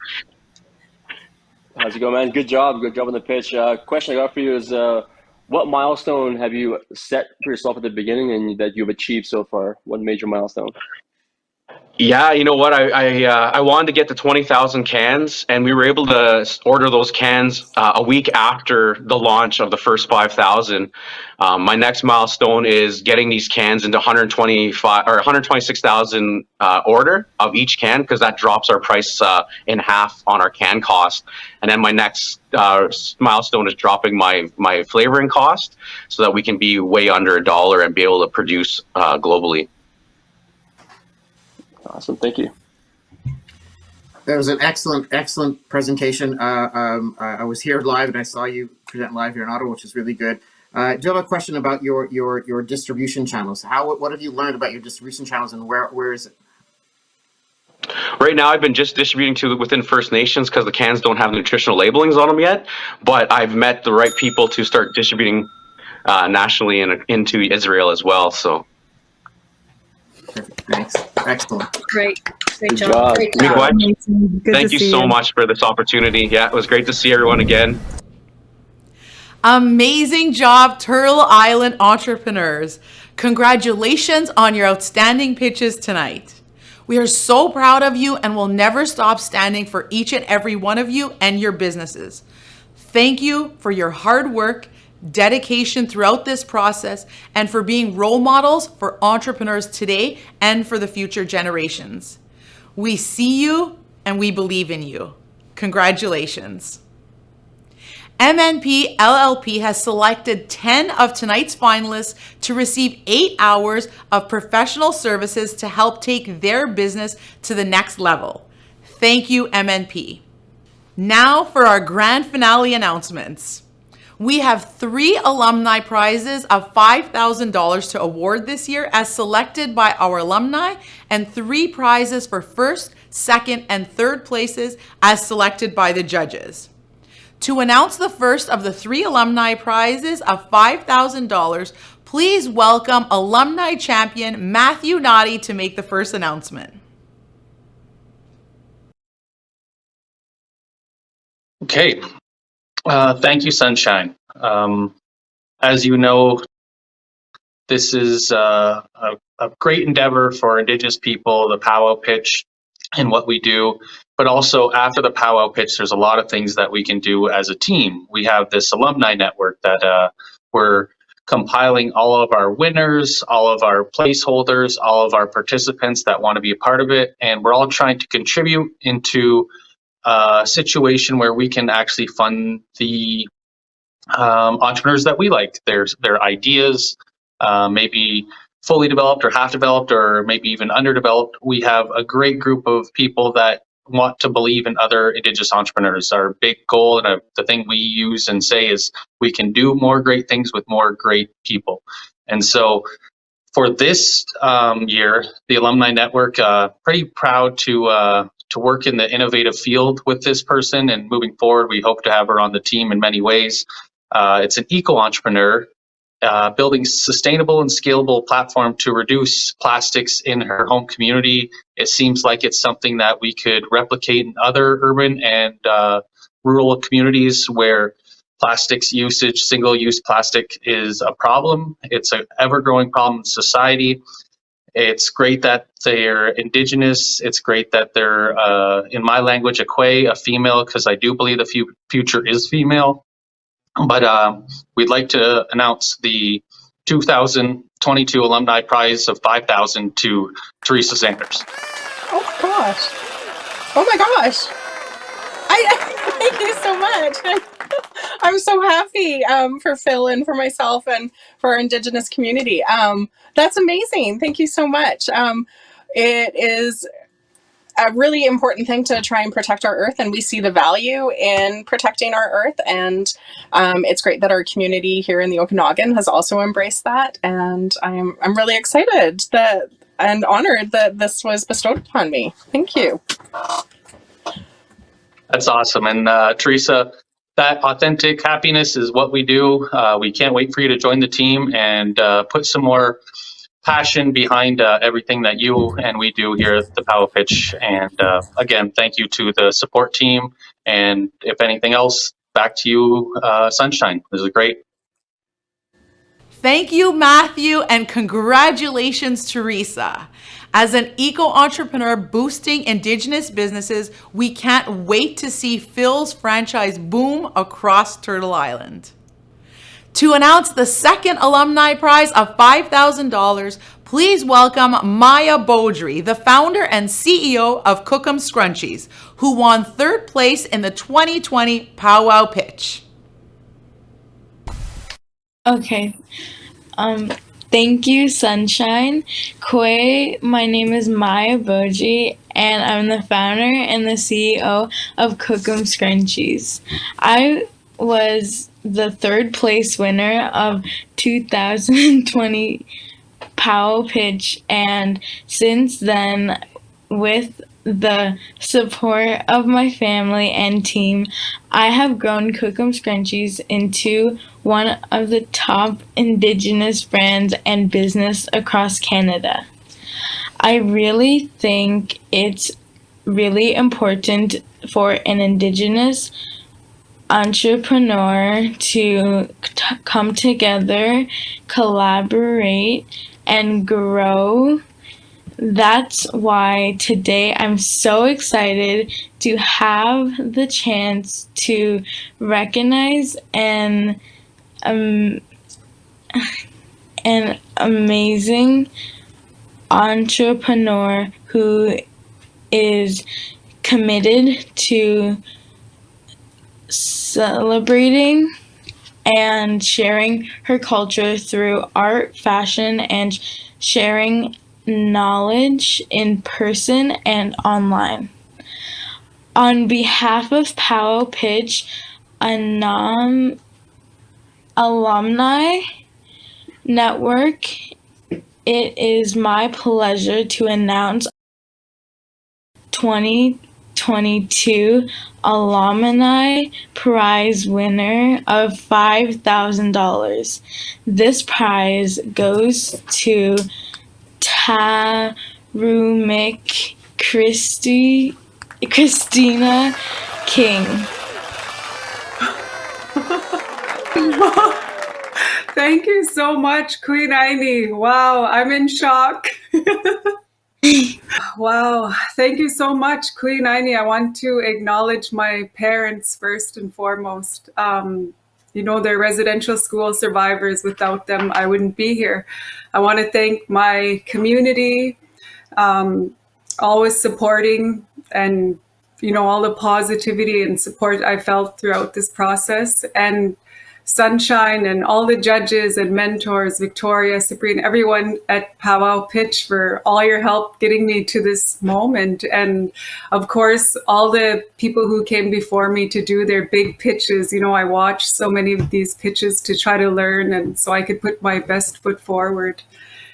Speaker 3: How's it going, man? Good job. Good job on the pitch. Question I got for you is, what milestone have you set for yourself at the beginning and that you've achieved so far? One major milestone?
Speaker 14: Yeah, you know what? I wanted to get to 20,000 cans, and we were able to order those cans a week after the launch of the first 5,000. My next milestone is getting these cans into 126,000 order of each can, because that drops our price in half on our can cost. And then my next milestone is dropping my flavoring cost, so that we can be way under $1 and be able to produce globally.
Speaker 3: Awesome, thank you.
Speaker 5: That was an excellent presentation. I was here live and I saw you present live here in Ottawa, which is really good. Do you have a question about your distribution channels? What have you learned about your distribution channels, and where is it?
Speaker 14: Right now, I've been just distributing within First Nations because the cans don't have nutritional labelings on them yet. But I've met the right people to start distributing nationally and into Israel as well. So.
Speaker 5: Thanks. Excellent.
Speaker 6: Great
Speaker 3: Good
Speaker 6: job.
Speaker 3: job.
Speaker 6: Great job.
Speaker 14: Thank you so much for this opportunity. Yeah, it was great to see everyone again.
Speaker 15: Amazing job, Turtle Island entrepreneurs. Congratulations on your outstanding pitches tonight. We are so proud of you and will never stop standing for each and every one of you and your businesses. Thank you for your hard work, dedication throughout this process, and for being role models for entrepreneurs today and for the future generations. We see you and we believe in you. Congratulations. MNP LLP has selected 10 of tonight's finalists to receive 8 hours of professional services to help take their business to the next level. Thank you, MNP. Now for our grand finale announcements. We have 3 alumni prizes of $5,000 to award this year as selected by our alumni, and 3 prizes for first, second, and third places as selected by the judges. To announce the first of the 3 alumni prizes of $5,000, please welcome alumni champion Matthew Noddy to make the first announcement.
Speaker 16: Okay. Thank you, Sunshine. As you know, this is a great endeavor for Indigenous people, the Pow Wow pitch and what we do. But also after the Pow Wow pitch, there's a lot of things that we can do as a team. We have this alumni network that we're compiling all of our winners, all of our placeholders, all of our participants that want to be a part of it. And we're all trying to contribute into a situation where we can actually fund the entrepreneurs that we like, their ideas, maybe fully developed or half developed or maybe even underdeveloped. We have a great group of people that want to believe in other Indigenous entrepreneurs. Our big goal and the thing we use and say is we can do more great things with more great people. And so for this year, the Alumni Network, pretty proud to work in the innovative field with this person, and moving forward, we hope to have her on the team in many ways. It's an eco-entrepreneur building sustainable and scalable platform to reduce plastics in her home community. It seems like it's something that we could replicate in other urban and rural communities where plastics usage, single-use plastic is a problem. It's an ever-growing problem in society. It's great that they're Indigenous. It's great that they're, in my language, a female, because I do believe the future is female. But we'd like to announce the 2022 Alumni Prize of $5,000 to Teresa Sanders.
Speaker 4: Oh my gosh. Oh my gosh. Thank you so much. I'm so happy for Phil and for myself and for our Indigenous community. That's amazing. Thank you so much. It is a really important thing to try and protect our earth, and we see the value in protecting our earth, and it's great that our community here in the Okanagan has also embraced that, and I'm really excited that and honored that this was bestowed upon me. Thank you.
Speaker 16: That's awesome. And Teresa, that authentic happiness is what we do. We can't wait for you to join the team and put some more passion behind everything that you and we do here at the Pow Wow Pitch. And again, thank you to the support team. And if anything else, back to you, Sunshine. This is great.
Speaker 15: Thank you, Matthew, and congratulations, Teresa. As an eco-entrepreneur boosting Indigenous businesses, we can't wait to see Phil's franchise boom across Turtle Island. To announce the second alumni prize of $5,000, please welcome Maya Beaudry, the founder and CEO of Cookum Scrunchies, who won third place in the 2020 Pow Wow Pitch.
Speaker 17: Okay. Thank you, Sunshine. My name is Maya Beaudry, and I'm the founder and the CEO of Cookum Scrunchies. I was the third place winner of 2020 Pow Wow Pitch, and since then, with the support of my family and team, I have grown Cookum Scrunchies into one of the top Indigenous brands and business across Canada. I really think it's really important for an Indigenous entrepreneur to come together, collaborate, and grow. That's why today I'm so excited to have the chance to recognize an amazing entrepreneur who is committed to celebrating and sharing her culture through art, fashion, and sharing knowledge in person and online. On behalf of Pow Wow Pitch Alumni Network, it is my pleasure to announce 2022 Alumni Prize winner of $5,000. This prize goes to Taalrumiq Christina King.
Speaker 1: Thank you so much, Queen Aini. Wow, I'm in shock. Wow, thank you so much, Queen Aini. I want to acknowledge my parents first and foremost. You know, they're residential school survivors. Without them, I wouldn't be here. I want to thank my community, always supporting, and, you know, all the positivity and support I felt throughout this process. And Sunshine and all the judges and mentors, Victoria, Sabrina, everyone at Pow Wow Pitch for all your help getting me to this moment. And of course, all the people who came before me to do their big pitches. You know, I watched so many of these pitches to try to learn, and so I could put my best foot forward.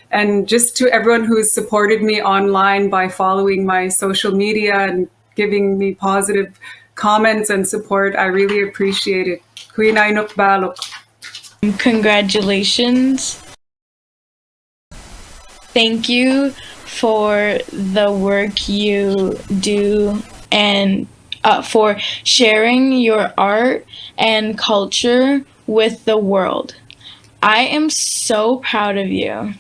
Speaker 1: And just to everyone who's supported me online by following my social media and giving me positive comments and support, I really appreciate it. Queen Ainuk Baluk.
Speaker 17: Congratulations. Thank you for the work you do and for sharing your art and culture with the world. I am so proud of you.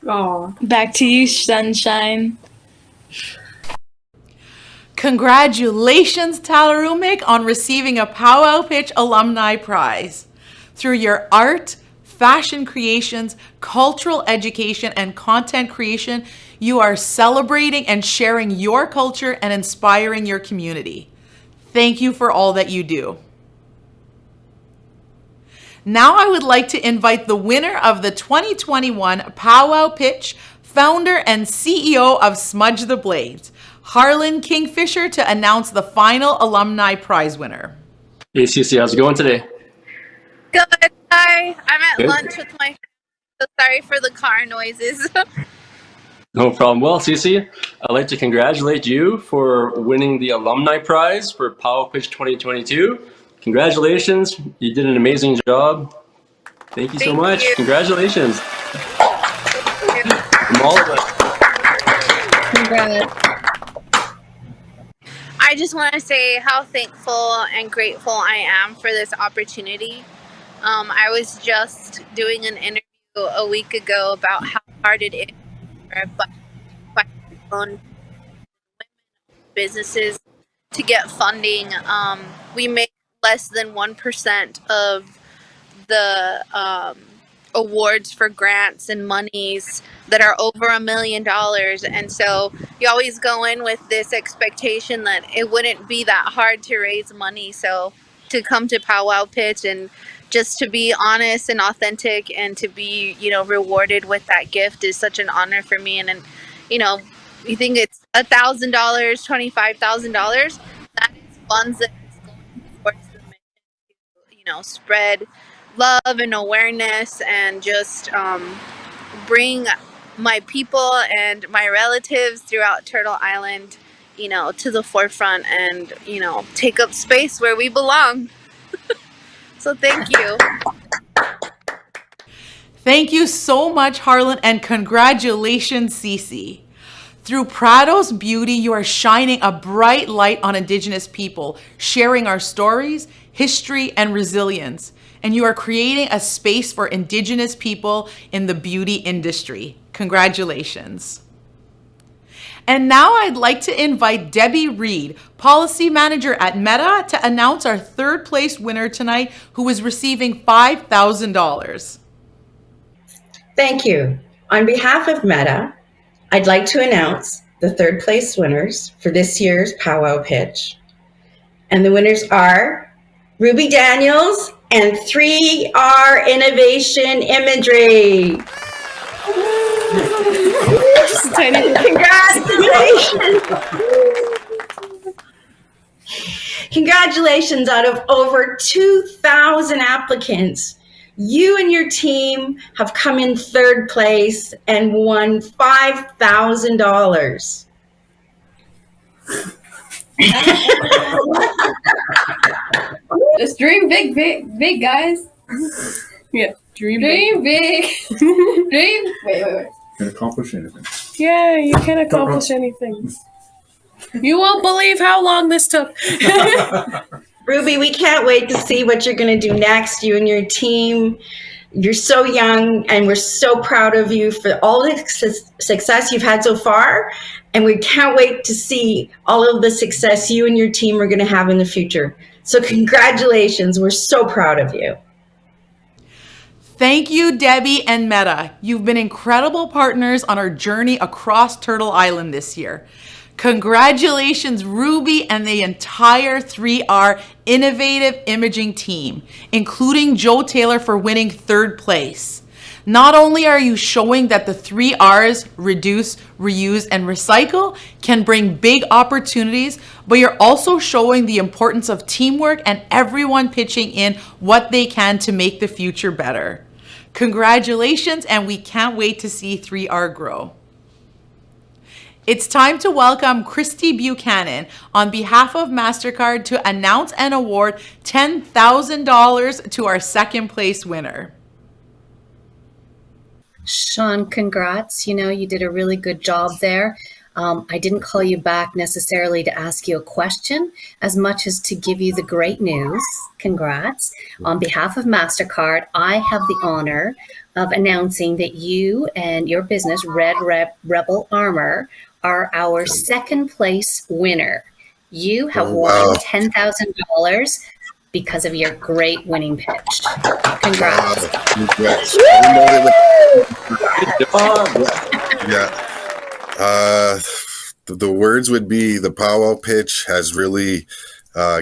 Speaker 1: Oh.
Speaker 17: Back to you, Sunshine.
Speaker 15: Congratulations, Taalrumiq, on receiving a Pow Wow Pitch Alumni Prize. Through your art, fashion creations, cultural education, and content creation, you are celebrating and sharing your culture and inspiring your community. Thank you for all that you do. Now I would like to invite the winner of the 2021 Pow Wow Pitch, founder and CEO of Smudge the Blades, Harlan Kingfisher, to announce the final alumni prize winner.
Speaker 19: Hey, Cece, how's it going today?
Speaker 21: Good. Hi. I'm at
Speaker 19: Good.
Speaker 21: lunch with my friends, so sorry for the car noises.
Speaker 19: No problem. Well, Cece, I'd like to congratulate you for winning the alumni prize for Pow Wow Pitch 2022. Congratulations. You did an amazing job. Thank you so much.
Speaker 21: You.
Speaker 19: Congratulations. From all of us.
Speaker 21: Congrats. I just want to say how thankful and grateful I am for this opportunity. I was just doing an interview a week ago about how hard it is for Black-owned businesses to get funding. We make less than 1% of the awards for grants and monies that are over $1 million, and so you always go in with this expectation that it wouldn't be that hard to raise money. So to come to Pow Wow Pitch and just to be honest and authentic and to be, rewarded with that gift is such an honor for me. And you think it's $1,000, $25,000, that is funds that is going towards the mission to, spread love and awareness and just bring my people and my relatives throughout Turtle Island, to the forefront and, take up space where we belong. So thank you.
Speaker 15: Thank you so much, Harlan, and congratulations, Cece. Through Prado's beauty, you are shining a bright light on Indigenous people, sharing our stories, history, and resilience. And you are creating a space for Indigenous people in the beauty industry. Congratulations. And now I'd like to invite Debbie Reid, Policy Manager at Meta, to announce our third place winner tonight, who is receiving $5,000.
Speaker 20: Thank you. On behalf of Meta, I'd like to announce the third place winners for this year's Pow Wow Pitch. And the winners are Ruby Daniels and 3R Innovation Imagery. Congratulations. Congratulations. Out of over 2,000 applicants, you and your team have come in third place and won $5,000.
Speaker 23: Just dream big, big, guys.
Speaker 4: Yeah, dream
Speaker 23: big. Dream. Wait.
Speaker 24: Can accomplish anything.
Speaker 4: Yeah, you can accomplish anything. You won't believe how long this took.
Speaker 20: Ruby, we can't wait to see what you're going to do next, you and your team. You're so young, and we're so proud of you for all the success you've had so far. And we can't wait to see all of the success you and your team are going to have in the future. So congratulations. We're so proud of you.
Speaker 15: Thank you, Debbie and Meta. You've been incredible partners on our journey across Turtle Island this year. Congratulations, Ruby and the entire 3R Innovative Imaging team, including Joe Taylor for winning third place. Not only are you showing that the 3 R's, reduce, reuse, and recycle, can bring big opportunities, but you're also showing the importance of teamwork and everyone pitching in what they can to make the future better. Congratulations, and we can't wait to see 3R grow. It's time to welcome Christy Buchanan on behalf of MasterCard to announce and award $10,000 to our second place winner.
Speaker 6: Sean, congrats. You did a really good job there. I didn't call you back necessarily to ask you a question as much as to give you the great news. Congrats. On behalf of MasterCard, I have the honor of announcing that you and your business, Red Rebel Armor, are our second place winner. You have won $10,000 because of your great winning pitch. Congrats.
Speaker 2: Yeah. The words would be the Pow Wow pitch has really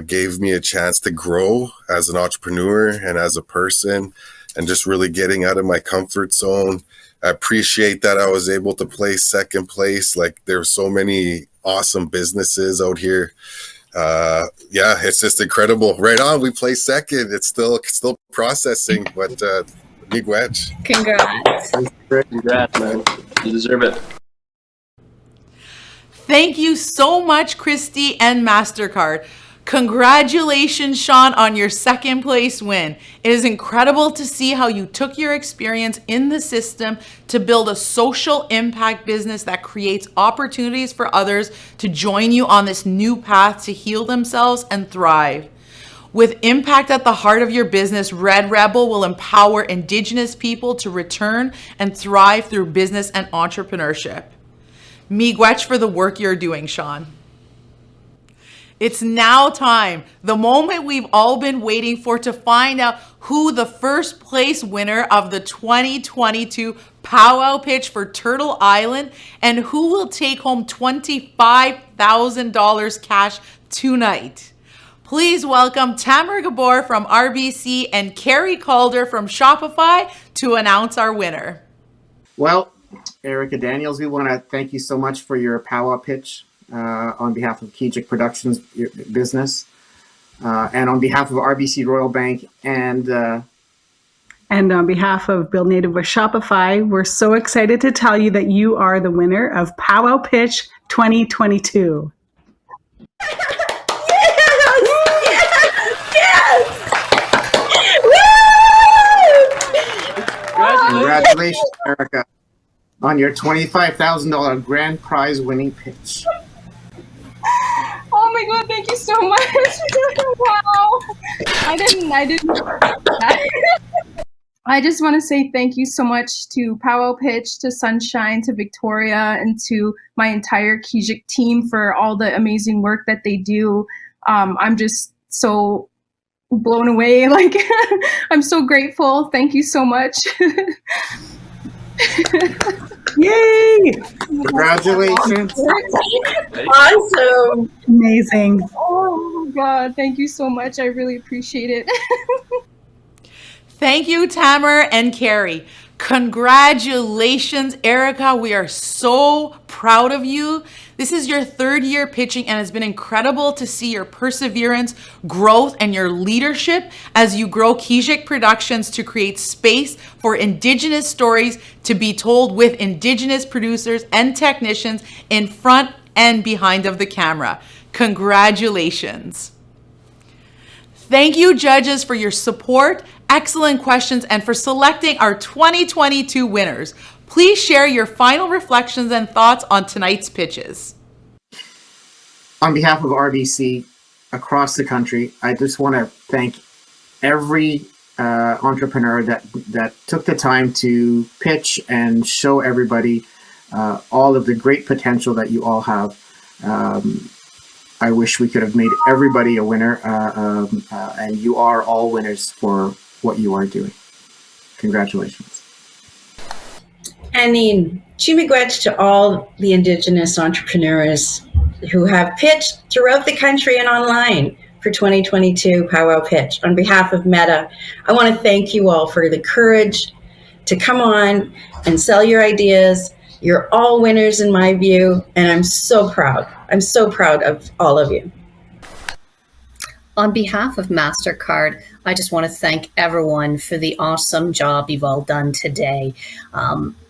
Speaker 2: gave me a chance to grow as an entrepreneur and as a person, and just really getting out of my comfort zone. I appreciate that I was able to place second place. Like, there's so many awesome businesses out here. Yeah, it's just incredible. Right on, we placed second. It's still processing, but miigwech.
Speaker 6: Congrats.
Speaker 19: Congrats, man. You deserve it.
Speaker 15: Thank you so much, Christy and MasterCard. Congratulations, Sean, on your second place win. It is incredible to see how you took your experience in the system to build a social impact business that creates opportunities for others to join you on this new path to heal themselves and thrive. With impact at the heart of your business, Red Rebel will empower Indigenous people to return and thrive through business and entrepreneurship. Miigwech for the work you're doing, Sean. It's now time, the moment we've all been waiting for, to find out who the first place winner of the 2022 Pow Wow Pitch for Turtle Island and who will take home $25,000 cash tonight. Please welcome Tamara Gabor from RBC and Carrie Calder from Shopify to announce our winner.
Speaker 5: Well, Erica Daniels, we want to thank you so much for your Pow Wow pitch on behalf of Kijik Productions business and on behalf of RBC Royal Bank and
Speaker 7: on behalf of Build Native with Shopify. We're so excited to tell you that you are the winner of Pow Wow Pitch 2022.
Speaker 5: Congratulations, Erica, on your $25,000 grand prize winning pitch.
Speaker 4: Oh my God, thank you so much. Wow. I didn't. I just want to say thank you so much to Pow Wow Pitch, to Sunshine, to Victoria, and to my entire Kijik team for all the amazing work that they do. I'm just so blown away. Like, I'm so grateful. Thank you so much.
Speaker 7: Yay!
Speaker 5: Congratulations.
Speaker 20: Awesome.
Speaker 7: Amazing.
Speaker 4: Oh my God, thank you so much. I really appreciate it.
Speaker 15: Thank you, Tamer and Carrie. Congratulations, Erica. We are so proud of you. This is your third year pitching, and it's been incredible to see your perseverance, growth, and your leadership as you grow Kijik Productions to create space for Indigenous stories to be told with Indigenous producers and technicians in front and behind of the camera. Congratulations. Thank you, judges, for your support, excellent questions, and for selecting our 2022 winners. Please share your final reflections and thoughts on tonight's pitches.
Speaker 5: On behalf of RBC across the country, I just want to thank every entrepreneur that took the time to pitch and show everybody all of the great potential that you all have. I wish we could have made everybody a winner, and you are all winners for what you are doing. Congratulations.
Speaker 20: And miigwech to all the Indigenous entrepreneurs who have pitched throughout the country and online for 2022 Pow Wow Pitch. On behalf of Meta, I want to thank you all for the courage to come on and sell your ideas. You're all winners in my view, and I'm so proud. I'm so proud of all of you.
Speaker 6: On behalf of MasterCard, I just want to thank everyone for the awesome job you've all done today.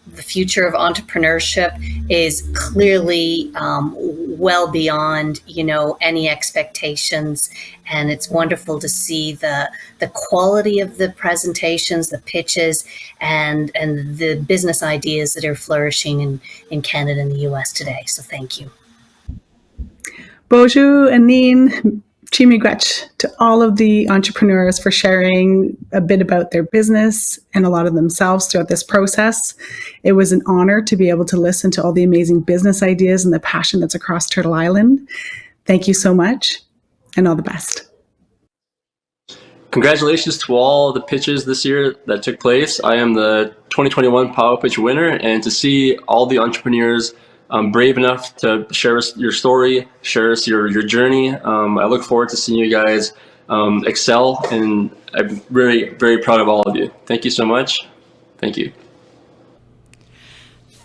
Speaker 6: The future of entrepreneurship is clearly well beyond, any expectations, and it's wonderful to see the quality of the presentations, the pitches, and the business ideas that are flourishing in Canada and the US today. So thank you.
Speaker 7: Bonjour, Anine. Miigwech to all of the entrepreneurs for sharing a bit about their business and a lot of themselves throughout this process. It was an honor to be able to listen to all the amazing business ideas and the passion that's across Turtle Island. Thank you so much, and all the best.
Speaker 19: Congratulations to all the pitches this year that took place. I am the 2021 Pow Wow Pitch winner, and to see all the entrepreneurs brave enough to share us your story, share us your journey. I look forward to seeing you guys excel, and I'm very, very proud of all of you. Thank you so much. Thank you.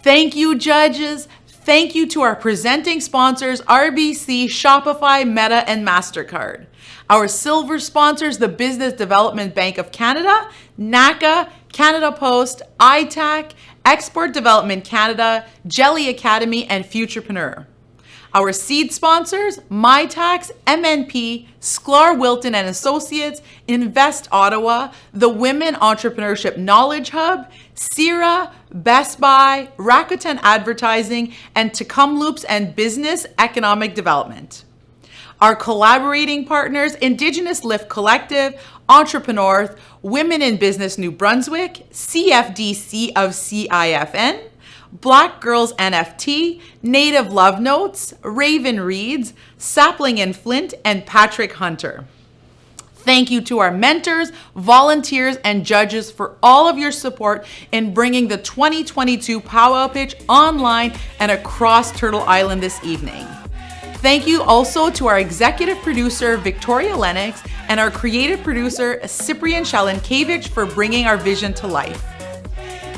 Speaker 15: Thank you, judges. Thank you to our presenting sponsors, RBC, Shopify, Meta, and MasterCard. Our silver sponsors, the Business Development Bank of Canada, NACA, Canada Post, ITAC, Export Development Canada, Jelly Academy, and Futurepreneur. Our seed sponsors, MyTax, MNP, Sklar Wilton and Associates, Invest Ottawa, the Women Entrepreneurship Knowledge Hub, Sierra, Best Buy, Rakuten Advertising, and Tecumloops and Business Economic Development. Our collaborating partners, Indigenous Lift Collective, Entrepreneur, Women in Business New Brunswick, CFDC of CIFN, Black Girls NFT, Native Love Notes, Raven Reads, Sapling and Flint, and Patrick Hunter. Thank you to our mentors, volunteers, and judges for all of your support in bringing the 2022 Pow Wow Pitch online and across Turtle Island this evening. Thank you also to our executive producer, Victoria Lennox, and our creative producer, Cyprian Shalenkevich, for bringing our vision to life.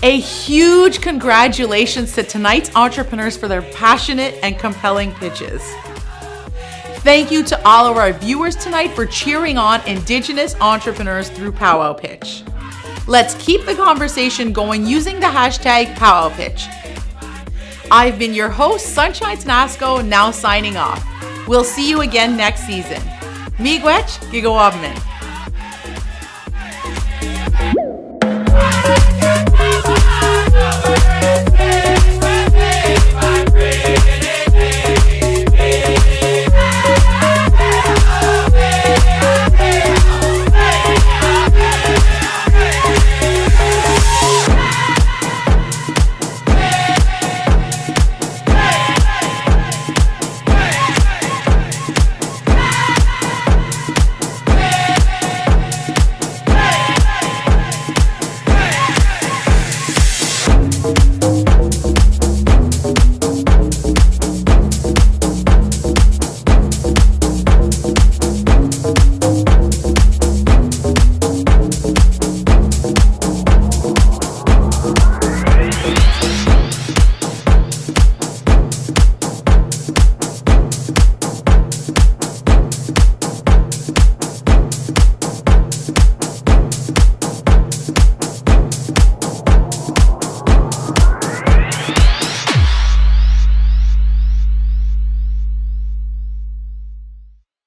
Speaker 15: A huge congratulations to tonight's entrepreneurs for their passionate and compelling pitches. Thank you to all of our viewers tonight for cheering on Indigenous entrepreneurs through Pow Wow Pitch. Let's keep the conversation going using the hashtag Pow Wow Pitch. I've been your host, Sunshine Tenasco, now signing off. We'll see you again next season. Miigwech, Gigawabmin.